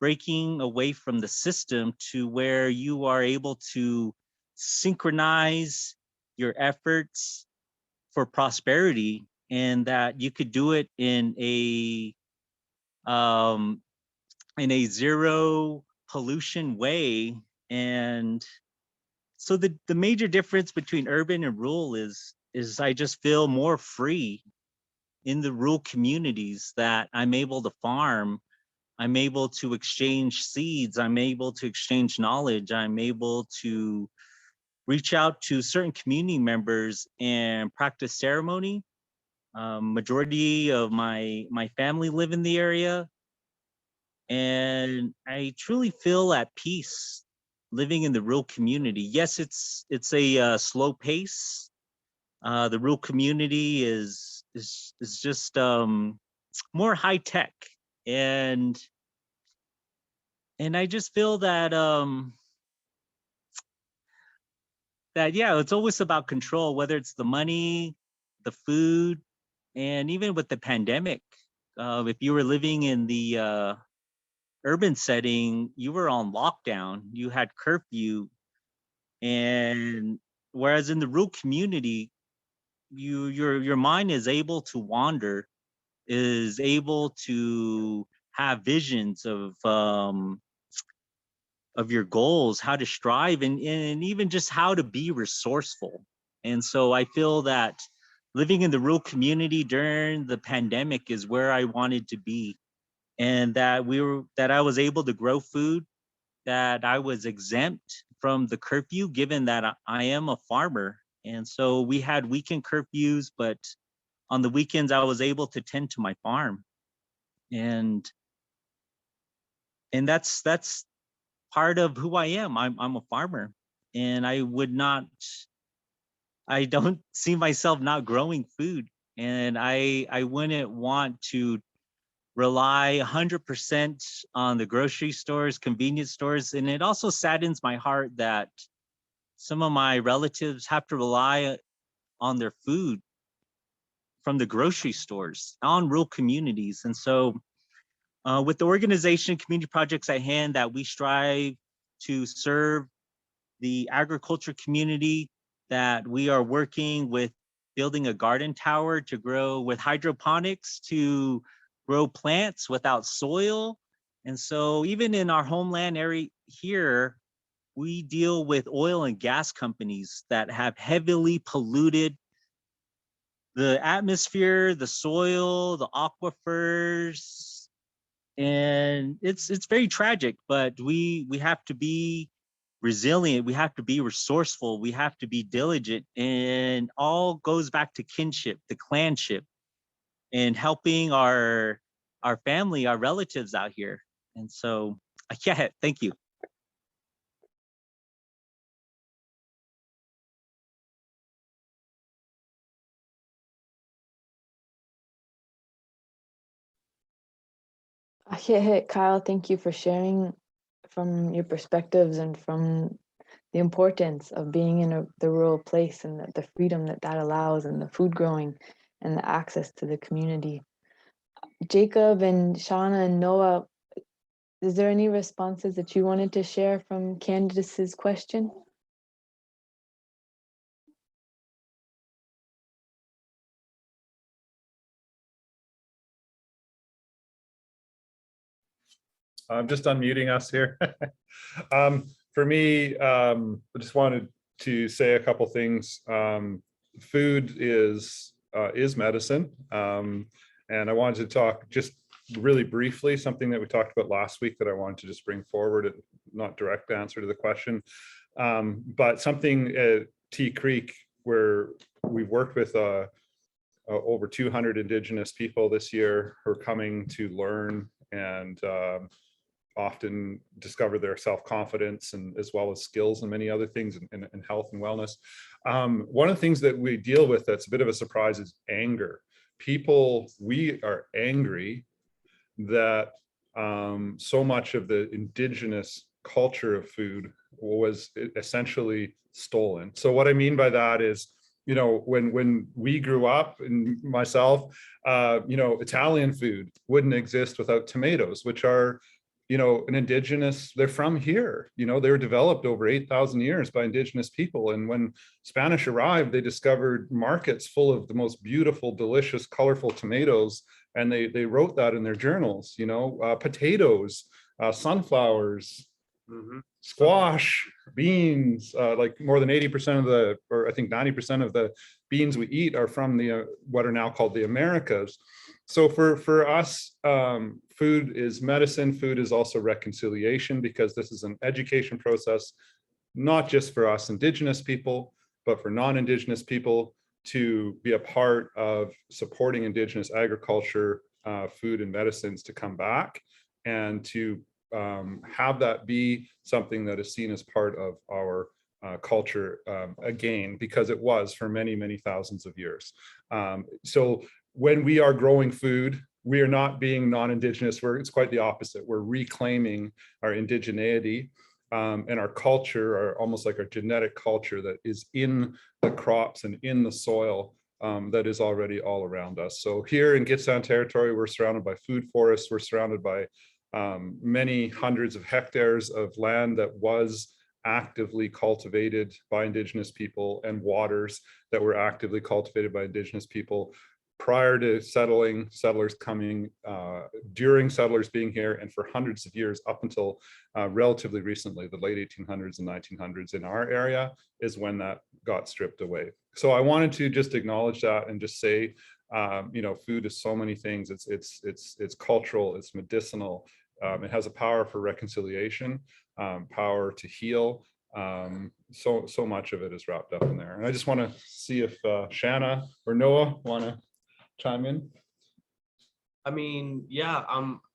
breaking away from the system to where you are able to synchronize your efforts for prosperity, and that you could do it um, in a zero pollution way. And so the major difference between urban and rural is I just feel more free in the rural communities, that I'm able to farm, I'm able to exchange seeds, I'm able to exchange knowledge, I'm able to reach out to certain community members and practice ceremony. Majority of my family live in the area, and I truly feel at peace living in the rural community. Yes, it's a slow pace. The rural community is just more high tech, and I just feel that that yeah, it's always about control, whether it's the money, the food, and even with the pandemic. If you were living in the urban setting, you were on lockdown, you had curfew, and whereas in the rural community, your mind is able to wander, is able to have visions of your goals, how to strive, and even just how to be resourceful. And so I feel that living in the rural community during the pandemic is where I wanted to be, and that I was able to grow food, that I was exempt from the curfew, given that I am a farmer. And so we had weekend curfews, but on the weekends I was able to tend to my farm. And that's part of who I am. I'm a farmer, and I don't see myself not growing food. And I wouldn't want to rely 100% on the grocery stores, convenience stores. And it also saddens my heart that some of my relatives have to rely on their food from the grocery stores on rural communities. And so with the organization Community Projects at Hand, that we strive to serve the agriculture community, that we are working with building a garden tower to grow with hydroponics, to grow plants without soil. And so even in our homeland area here, we deal with oil and gas companies that have heavily polluted the atmosphere, the soil, the aquifers, and it's very tragic. But we have to be resilient, we have to be resourceful, we have to be diligent, and all goes back to kinship, the clanship, and helping our family, our relatives out here. And so yeah, thank you. Kyle, thank you for sharing from your perspectives and from the importance of being in the rural place and the freedom that that allows, and the food growing and the access to the community. Jacob and Shauna and Noah, is there any responses that you wanted to share from Candace's question? I'm just unmuting us here. For me, I just wanted to say a couple things. Food is medicine, and I wanted to talk just really briefly something that we talked about last week that I wanted to just bring forward, not direct answer to the question, but something at Tea Creek where we've worked with over 200 Indigenous people this year who are coming to learn and often discover their self-confidence and as well as skills and many other things in health and wellness. One of the things that we deal with that's a bit of a surprise is anger. We are angry that so much of the Indigenous culture of food was essentially stolen. So what I mean by that is, you know, when we grew up, and myself, you know, Italian food wouldn't exist without tomatoes, which are, you know, an Indigenous, they're from here, you know, they were developed over 8,000 years by Indigenous people. And when Spanish arrived, they discovered markets full of the most beautiful, delicious, colorful tomatoes. And they wrote that in their journals, you know, potatoes, sunflowers, squash, beans, like more than 80% of the, or I think 90% of the beans we eat are from the what are now called the Americas. So for us, food is medicine. Food is also reconciliation, because this is an education process, not just for us Indigenous people, but for non-Indigenous people to be a part of supporting Indigenous agriculture, food and medicines to come back, and to have that be something that is seen as part of our culture again, because it was for many, many thousands of years. So when we are growing food, we are not being non-Indigenous. It's quite the opposite. We're reclaiming our indigeneity and our culture, almost like our genetic culture that is in the crops and in the soil that is already all around us. So here in Gitxsan territory, we're surrounded by food forests. We're surrounded by many hundreds of hectares of land that was actively cultivated by Indigenous people, and waters that were actively cultivated by Indigenous people prior to settlers coming, during settlers being here, and for hundreds of years up until relatively recently, the late 1800s and 1900s in our area is when that got stripped away. So I wanted to just acknowledge that and just say, you know, food is so many things. It's cultural, it's medicinal. It has a power for reconciliation, power to heal. So much of it is wrapped up in there. And I just want to see if Shanna or Noah want to chime in. I mean, yeah,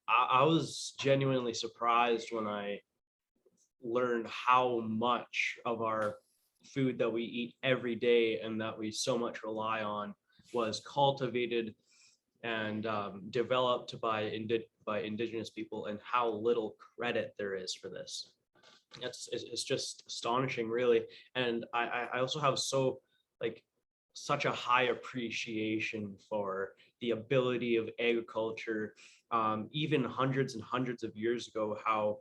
I was genuinely surprised when I learned how much of our food that we eat every day and that we so much rely on was cultivated and developed by Indigenous people, and how little credit there is for this. It's just astonishing, really. And I also have such a high appreciation for the ability of agriculture, even hundreds and hundreds of years ago, how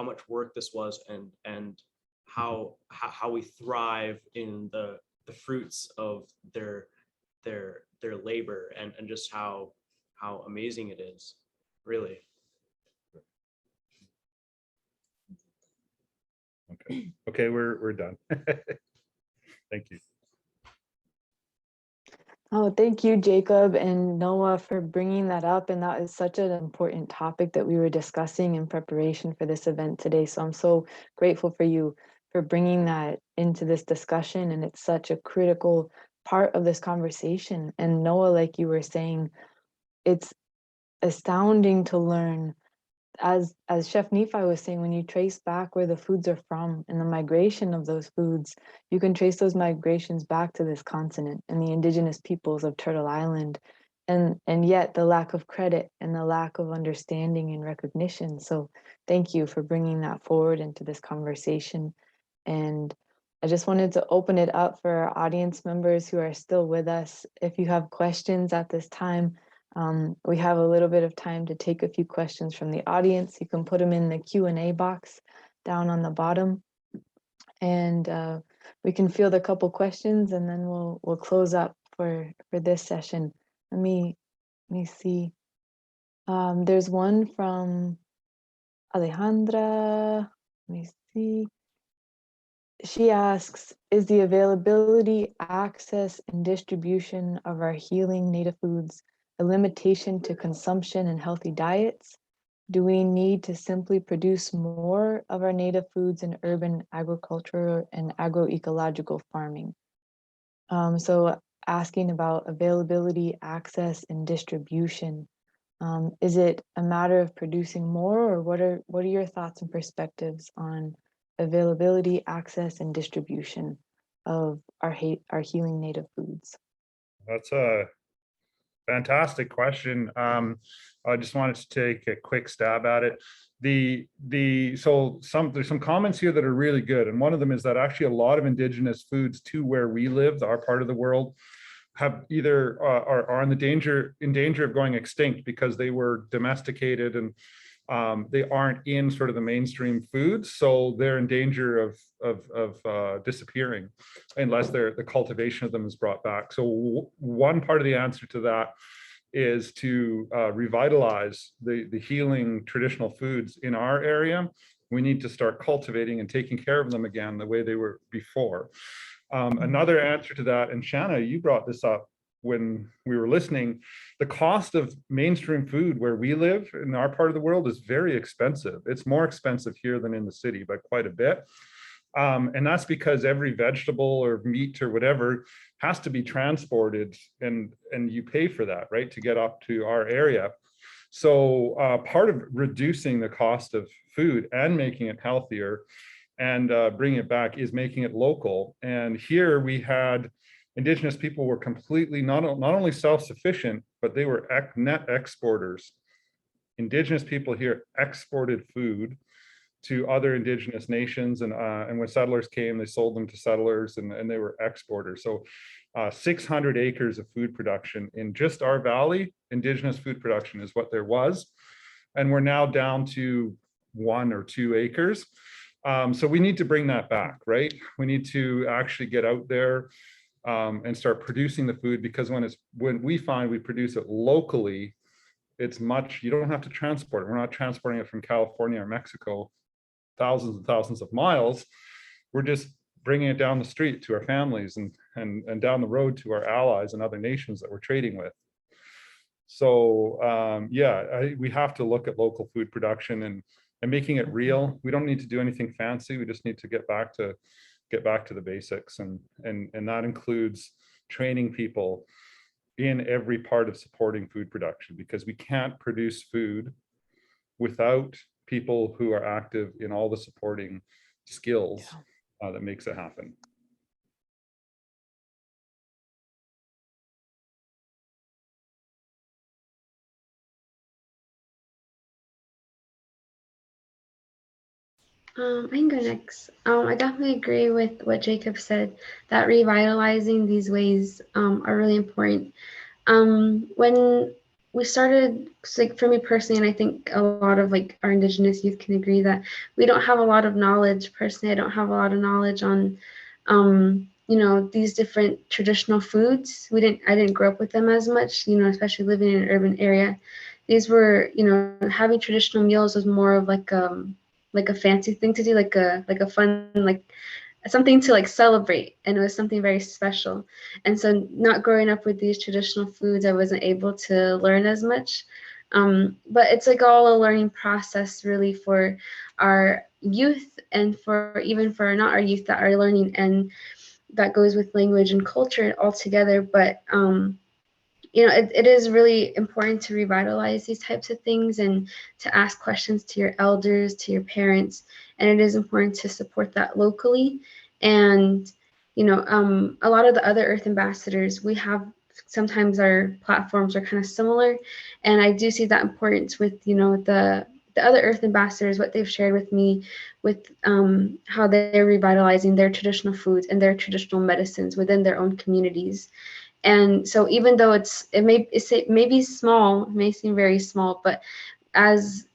much work this was, and how we thrive in the fruits of their labor, and just how amazing it is, really. Okay, we're done. Thank you. Oh, thank you, Jacob and Noah, for bringing that up. And that is such an important topic that we were discussing in preparation for this event today. So I'm so grateful for you for bringing that into this discussion. And it's such a critical part of this conversation. And Noah, like you were saying, it's astounding to learn, as Chef Nephi was saying, when you trace back where the foods are from and the migration of those foods, you can trace those migrations back to this continent and the Indigenous peoples of Turtle Island and yet the lack of credit and the lack of understanding and recognition. So thank you for bringing that forward into this conversation. And I just wanted to open it up for our audience members who are still with us. If you have questions at this time, we have a little bit of time to take a few questions from the audience. You can put them in the Q&A box down on the bottom, and we can field a couple questions, and then we'll close up for this session. Let me see. There's one from Alejandra. Let me see. She asks, is the availability, access, and distribution of our healing native foods a limitation to consumption and healthy diets? Do we need to simply produce more of our native foods in urban agriculture and agroecological farming? So asking about availability, access, and distribution. Is it a matter of producing more, or what are your thoughts and perspectives on availability, access, and distribution of our healing native foods? That's a fantastic question. I just wanted to take a quick stab at it. There's some comments here that are really good, and one of them is that actually a lot of indigenous foods to where we live, our part of the world, have either are in danger of going extinct because they were domesticated and they aren't in sort of the mainstream foods, so they're in danger of disappearing unless the cultivation of them is brought back. So one part of the answer to that is to revitalize the healing traditional foods in our area. We need to start cultivating and taking care of them again the way they were before. Another answer to that, and Shanna, you brought this up when we were listening, the cost of mainstream food where we live in our part of the world is very expensive. It's more expensive here than in the city by quite a bit. And that's because every vegetable or meat or whatever has to be transported, and you pay for that, right, to get up to our area. So part of reducing the cost of food and making it healthier and bringing it back is making it local. And here we had Indigenous people were completely not only self-sufficient, but they were net exporters. Indigenous people here exported food to other Indigenous nations, and when settlers came, they sold them to settlers, and they were exporters. So 600 acres of food production in just our valley, Indigenous food production is what there was. And we're now down to 1 or 2 acres. So we need to bring that back, right? We need to actually get out there and start producing the food, because when we find we produce it locally, it's you don't have to transport it. We're not transporting it from California or Mexico thousands and thousands of miles. We're just bringing it down the street to our families and down the road to our allies and other nations that we're trading with. So we have to look at local food production and making it real. We don't need to do anything fancy. We just need to get back to the basics, and that includes training people in every part of supporting food production, because we can't produce food without people who are active in all the supporting skills that makes it happen. I can go next. I definitely agree with what Jacob said, that revitalizing these ways are really important. When we started, like for me personally, and I think a lot of like our Indigenous youth can agree that we don't have a lot of knowledge. Personally, I don't have a lot of knowledge on, these different traditional foods. I didn't grow up with them as much, especially living in an urban area. These were, having traditional meals was more of like a fancy thing to do, like a fun, like something to like celebrate, and it was something very special. And so not growing up with these traditional foods, I wasn't able to learn as much. But it's like all a learning process really for our youth, and even for not our youth that are learning, and that goes with language and culture altogether. But it is really important to revitalize these types of things and to ask questions to your elders, to your parents, and it is important to support that locally. And a lot of the other Earth ambassadors, we have sometimes our platforms are kind of similar. And I do see that importance with, the other Earth ambassadors, what they've shared with me, with how they're revitalizing their traditional foods and their traditional medicines within their own communities. And so even though it may be small, it may seem very small, but as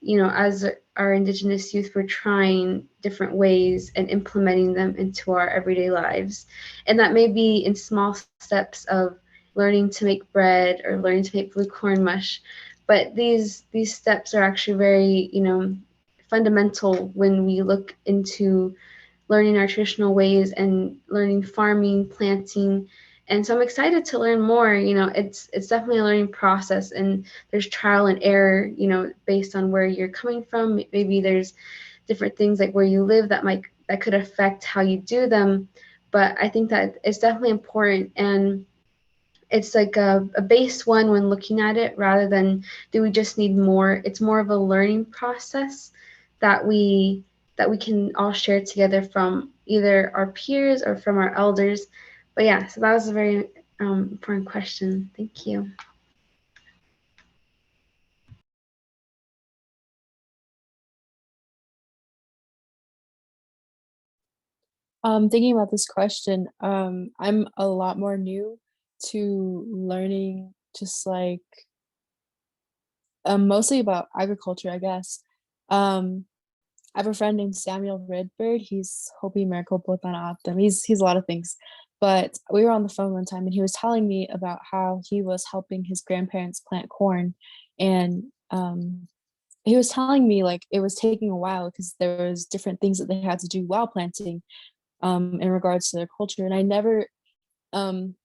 our Indigenous youth, we're trying different ways and implementing them into our everyday lives. And that may be in small steps of learning to make bread or learning to make blue corn mush. But these steps are actually very, fundamental when we look into learning our traditional ways and learning farming, planting. And so I'm excited to learn more. It's definitely a learning process, and there's trial and error, based on where you're coming from. Maybe there's different things like where you live that could affect how you do them. But I think that it's definitely important, and it's like a base one when looking at it, rather than do we just need more. It's more of a learning process that we can all share together from either our peers or from our elders. But yeah, so that was a very important question. Thank you. Thinking about this question, I'm a lot more new to learning, just like mostly about agriculture, I guess. I have a friend named Samuel Redbird. He's Hopi Miracle Potanaatam. He's a lot of things. But we were on the phone one time and he was telling me about how he was helping his grandparents plant corn. And he was telling me like it was taking a while because there was different things that they had to do while planting in regards to their culture. And I never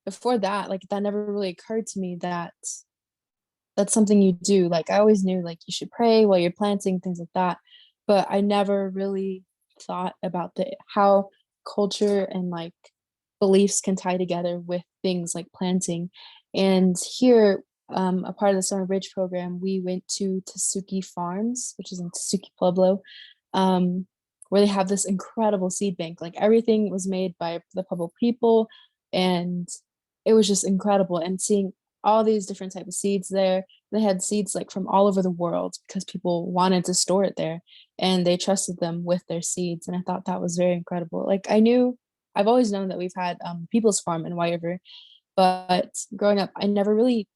before that, like that never really occurred to me that that's something you do. Like I always knew like you should pray while you're planting, things like that. But I never really thought about how culture and like beliefs can tie together with things like planting. And here, a part of the Summer Bridge program, we went to Tasuki Farms, which is in Tasuki Pueblo, where they have this incredible seed bank. Like everything was made by the Pueblo people, and it was just incredible. And seeing all these different types of seeds there, they had seeds like from all over the world because people wanted to store it there, and they trusted them with their seeds. And I thought that was very incredible. Like I've always known that we've had People's Farm in White River, but growing up, I never really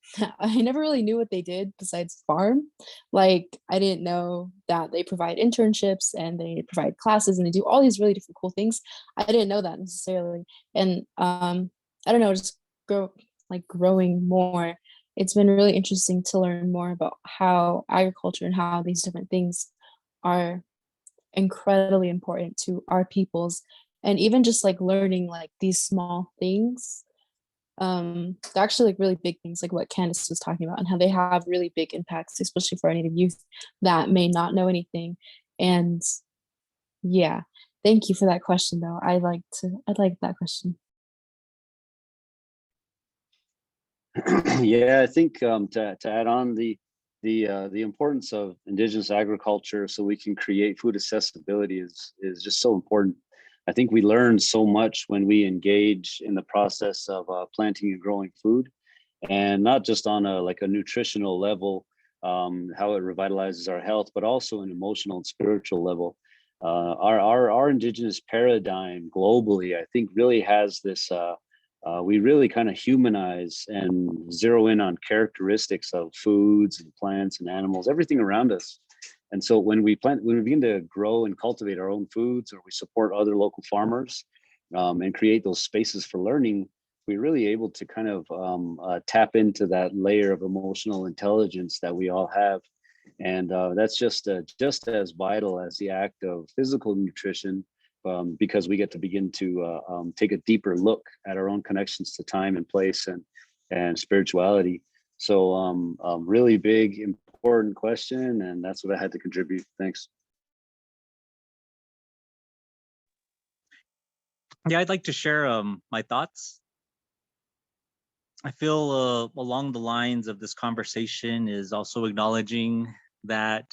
knew what they did besides farm. Like I didn't know that they provide internships and they provide classes and they do all these really different cool things. I didn't know that necessarily. And I don't know, just growing more, it's been really interesting to learn more about how agriculture and how these different things are incredibly important to our peoples. And even just like learning like these small things, they're actually like really big things, like what Candace was talking about, and how they have really big impacts, especially for our Native youth that may not know anything. And yeah, thank you for that question though. I like that question. Yeah, I think to add on the importance of Indigenous agriculture so we can create food accessibility is just so important. I think we learn so much when we engage in the process of planting and growing food, and not just on a nutritional level, how it revitalizes our health, but also an emotional and spiritual level. Our Indigenous paradigm globally, I think, really has this. We really kind of humanize and zero in on characteristics of foods and plants and animals, everything around us. And so when we begin to grow and cultivate our own foods, or we support other local farmers and create those spaces for learning, we're really able to kind of tap into that layer of emotional intelligence that we all have. And that's just as vital as the act of physical nutrition, because we get to begin to take a deeper look at our own connections to time and place and spirituality. So really big, important question, and that's what I had to contribute. Thanks. Yeah, I'd like to share my thoughts. I feel along the lines of this conversation is also acknowledging that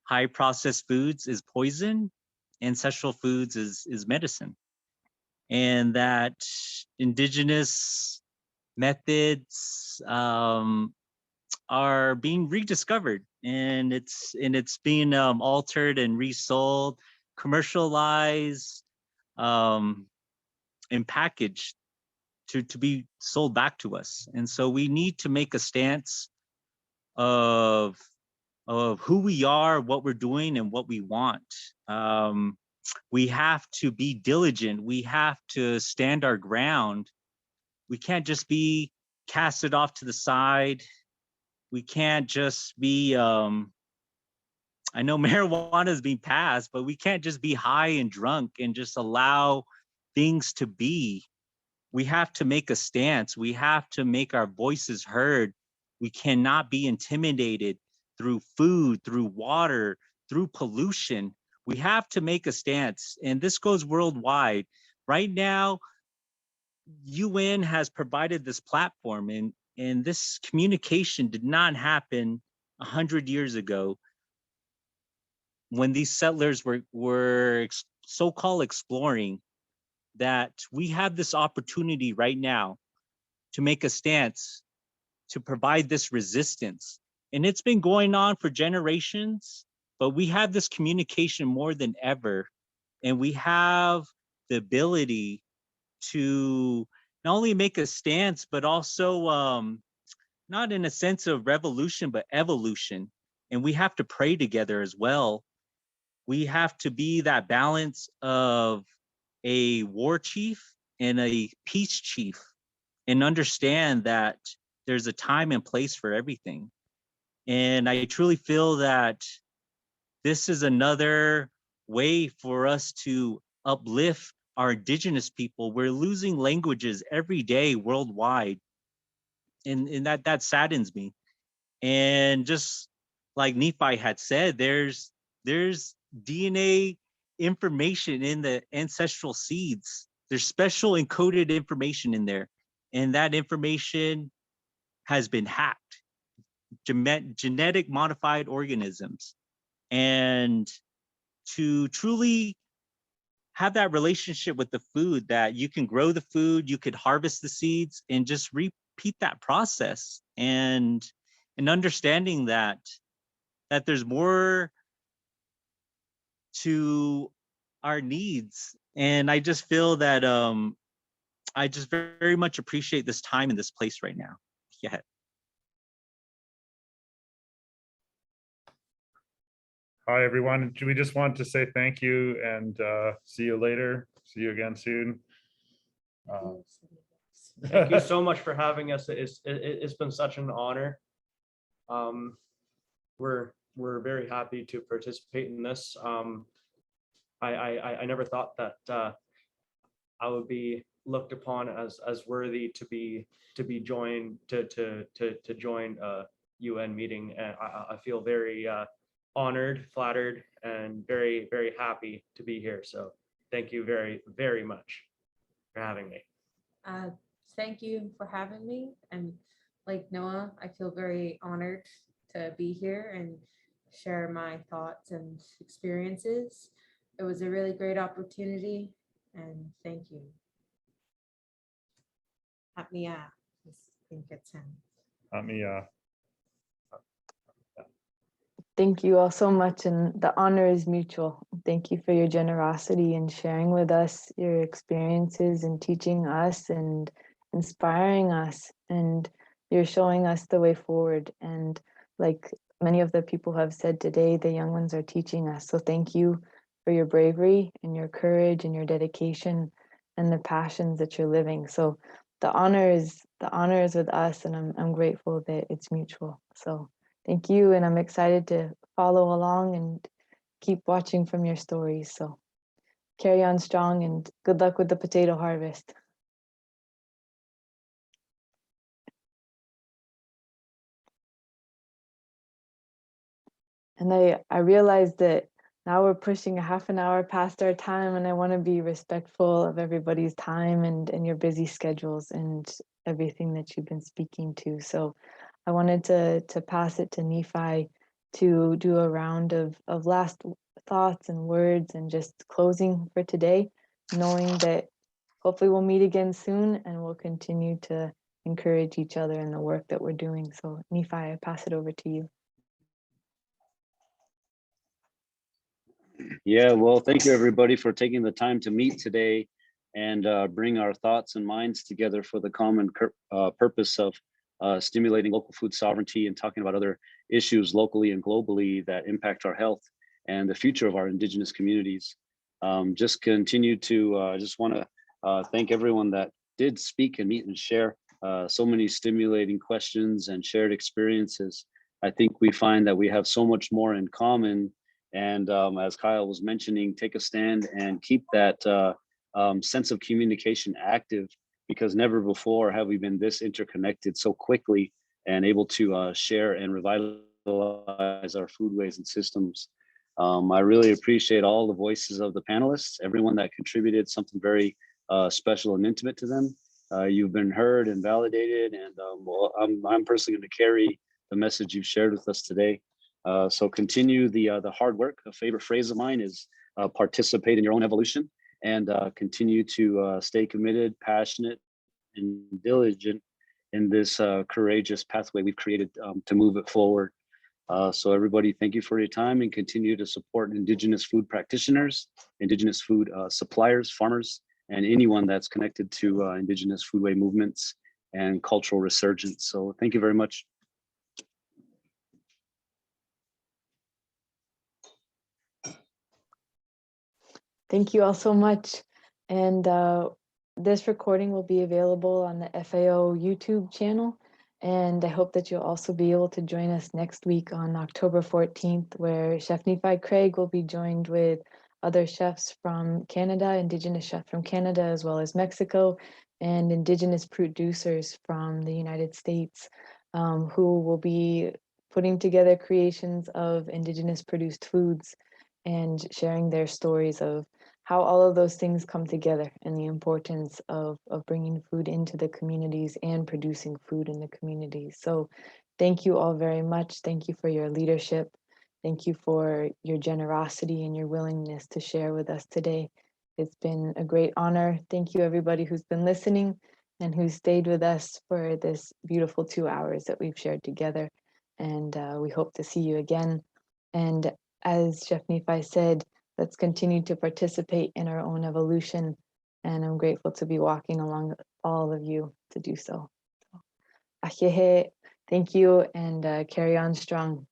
high processed foods is poison, ancestral foods is medicine, and that Indigenous methods are being rediscovered, and it's being altered and resold, commercialized, and packaged to be sold back to us. And so we need to make a stance of who we are, what we're doing, and what we want. We have to be diligent. We have to stand our ground. We can't just be casted off to the side. We can't just be, I know marijuana is being passed, but we can't just be high and drunk and just allow things to be. We have to make a stance. We have to make our voices heard. We cannot be intimidated through food, through water, through pollution. We have to make a stance, and this goes worldwide. Right now, UN has provided this platform, and this communication did not happen 100 years ago when these settlers were so-called exploring, that we have this opportunity right now to make a stance, to provide this resistance. And it's been going on for generations, but we have this communication more than ever. And we have the ability to not only make a stance, but also not in a sense of revolution, but evolution. And we have to pray together as well. We have to be that balance of a war chief and a peace chief, and understand that there's a time and place for everything. And I truly feel that this is another way for us to uplift our indigenous people. We're losing languages every day worldwide, and that saddens me. And just like Nephi had said, there's DNA information in the ancestral seeds. There's special encoded information in there, and that information has been hacked. Genetic modified organisms. And to truly have that relationship with the food, that you can grow the food, you could harvest the seeds, and just repeat that process, and understanding that there's more to our needs. And I just feel that I just very much appreciate this time in this place right now. Yeah. Hi, everyone. We just want to say thank you and see you later. See you again soon. Thank you so much for having us. It's been such an honor. We're very happy to participate in this. I never thought that I would be looked upon as worthy to be joined to join a UN meeting, and I feel very honored, flattered, and very, very happy to be here. So thank you very, very much for having me. Thank you for having me. And like Noah, I feel very honored to be here and share my thoughts and experiences. It was a really great opportunity, and thank you. Hatmiya, I think it's him. Thank you all so much, and the honor is mutual. Thank you for your generosity and sharing with us your experiences and teaching us and inspiring us, and you're showing us the way forward. And like many of the people have said today, the young ones are teaching us. So thank you for your bravery and your courage and your dedication and the passions that you're living. So the honor is with us, and I'm grateful that it's mutual. So thank you, and I'm excited to follow along and keep watching from your stories. So carry on strong, and good luck with the potato harvest. And I realized that now we're pushing a half an hour past our time, and I want to be respectful of everybody's time and your busy schedules and everything that you've been speaking to. So I wanted to pass it to Nephi to do a round of last thoughts and words and just closing for today, knowing that hopefully we'll meet again soon, and we'll continue to encourage each other in the work that we're doing. So Nephi, I pass it over to you. Yeah, well, thank you everybody for taking the time to meet today and bring our thoughts and minds together for the common purpose of stimulating local food sovereignty and talking about other issues locally and globally that impact our health and the future of our Indigenous communities. Just continue to, just want to thank everyone that did speak and meet and share so many stimulating questions and shared experiences. I think we find that we have so much more in common. And as Kyle was mentioning, take a stand and keep that sense of communication active, because never before have we been this interconnected so quickly and able to share and revitalize our foodways and systems. I really appreciate all the voices of the panelists, everyone that contributed something very special and intimate to them. You've been heard and validated, and well, I'm personally going to carry the message you've shared with us today. So continue the hard work. A favorite phrase of mine is participate in your own evolution, and continue to stay committed, passionate, and diligent in this courageous pathway we've created to move it forward. So everybody, thank you for your time, and continue to support Indigenous food practitioners, Indigenous food suppliers, farmers, and anyone that's connected to Indigenous foodway movements and cultural resurgence. So thank you very much. Thank you all so much. And this recording will be available on the FAO YouTube channel. And I hope that you'll also be able to join us next week on October 14th, where Chef Nephi Craig will be joined with other chefs from Canada, Indigenous chefs from Canada, as well as Mexico, and Indigenous producers from the United States, who will be putting together creations of Indigenous produced foods and sharing their stories of how all of those things come together and the importance of bringing food into the communities and producing food in the communities. So thank you all very much. Thank you for your leadership. Thank you for your generosity and your willingness to share with us today. It's been a great honor. Thank you everybody who's been listening and who stayed with us for this beautiful 2 hours that we've shared together. And we hope to see you again. And as Chef Nephi said, let's continue to participate in our own evolution. And I'm grateful to be walking along all of you to do so. Ahehe, thank you, and carry on strong.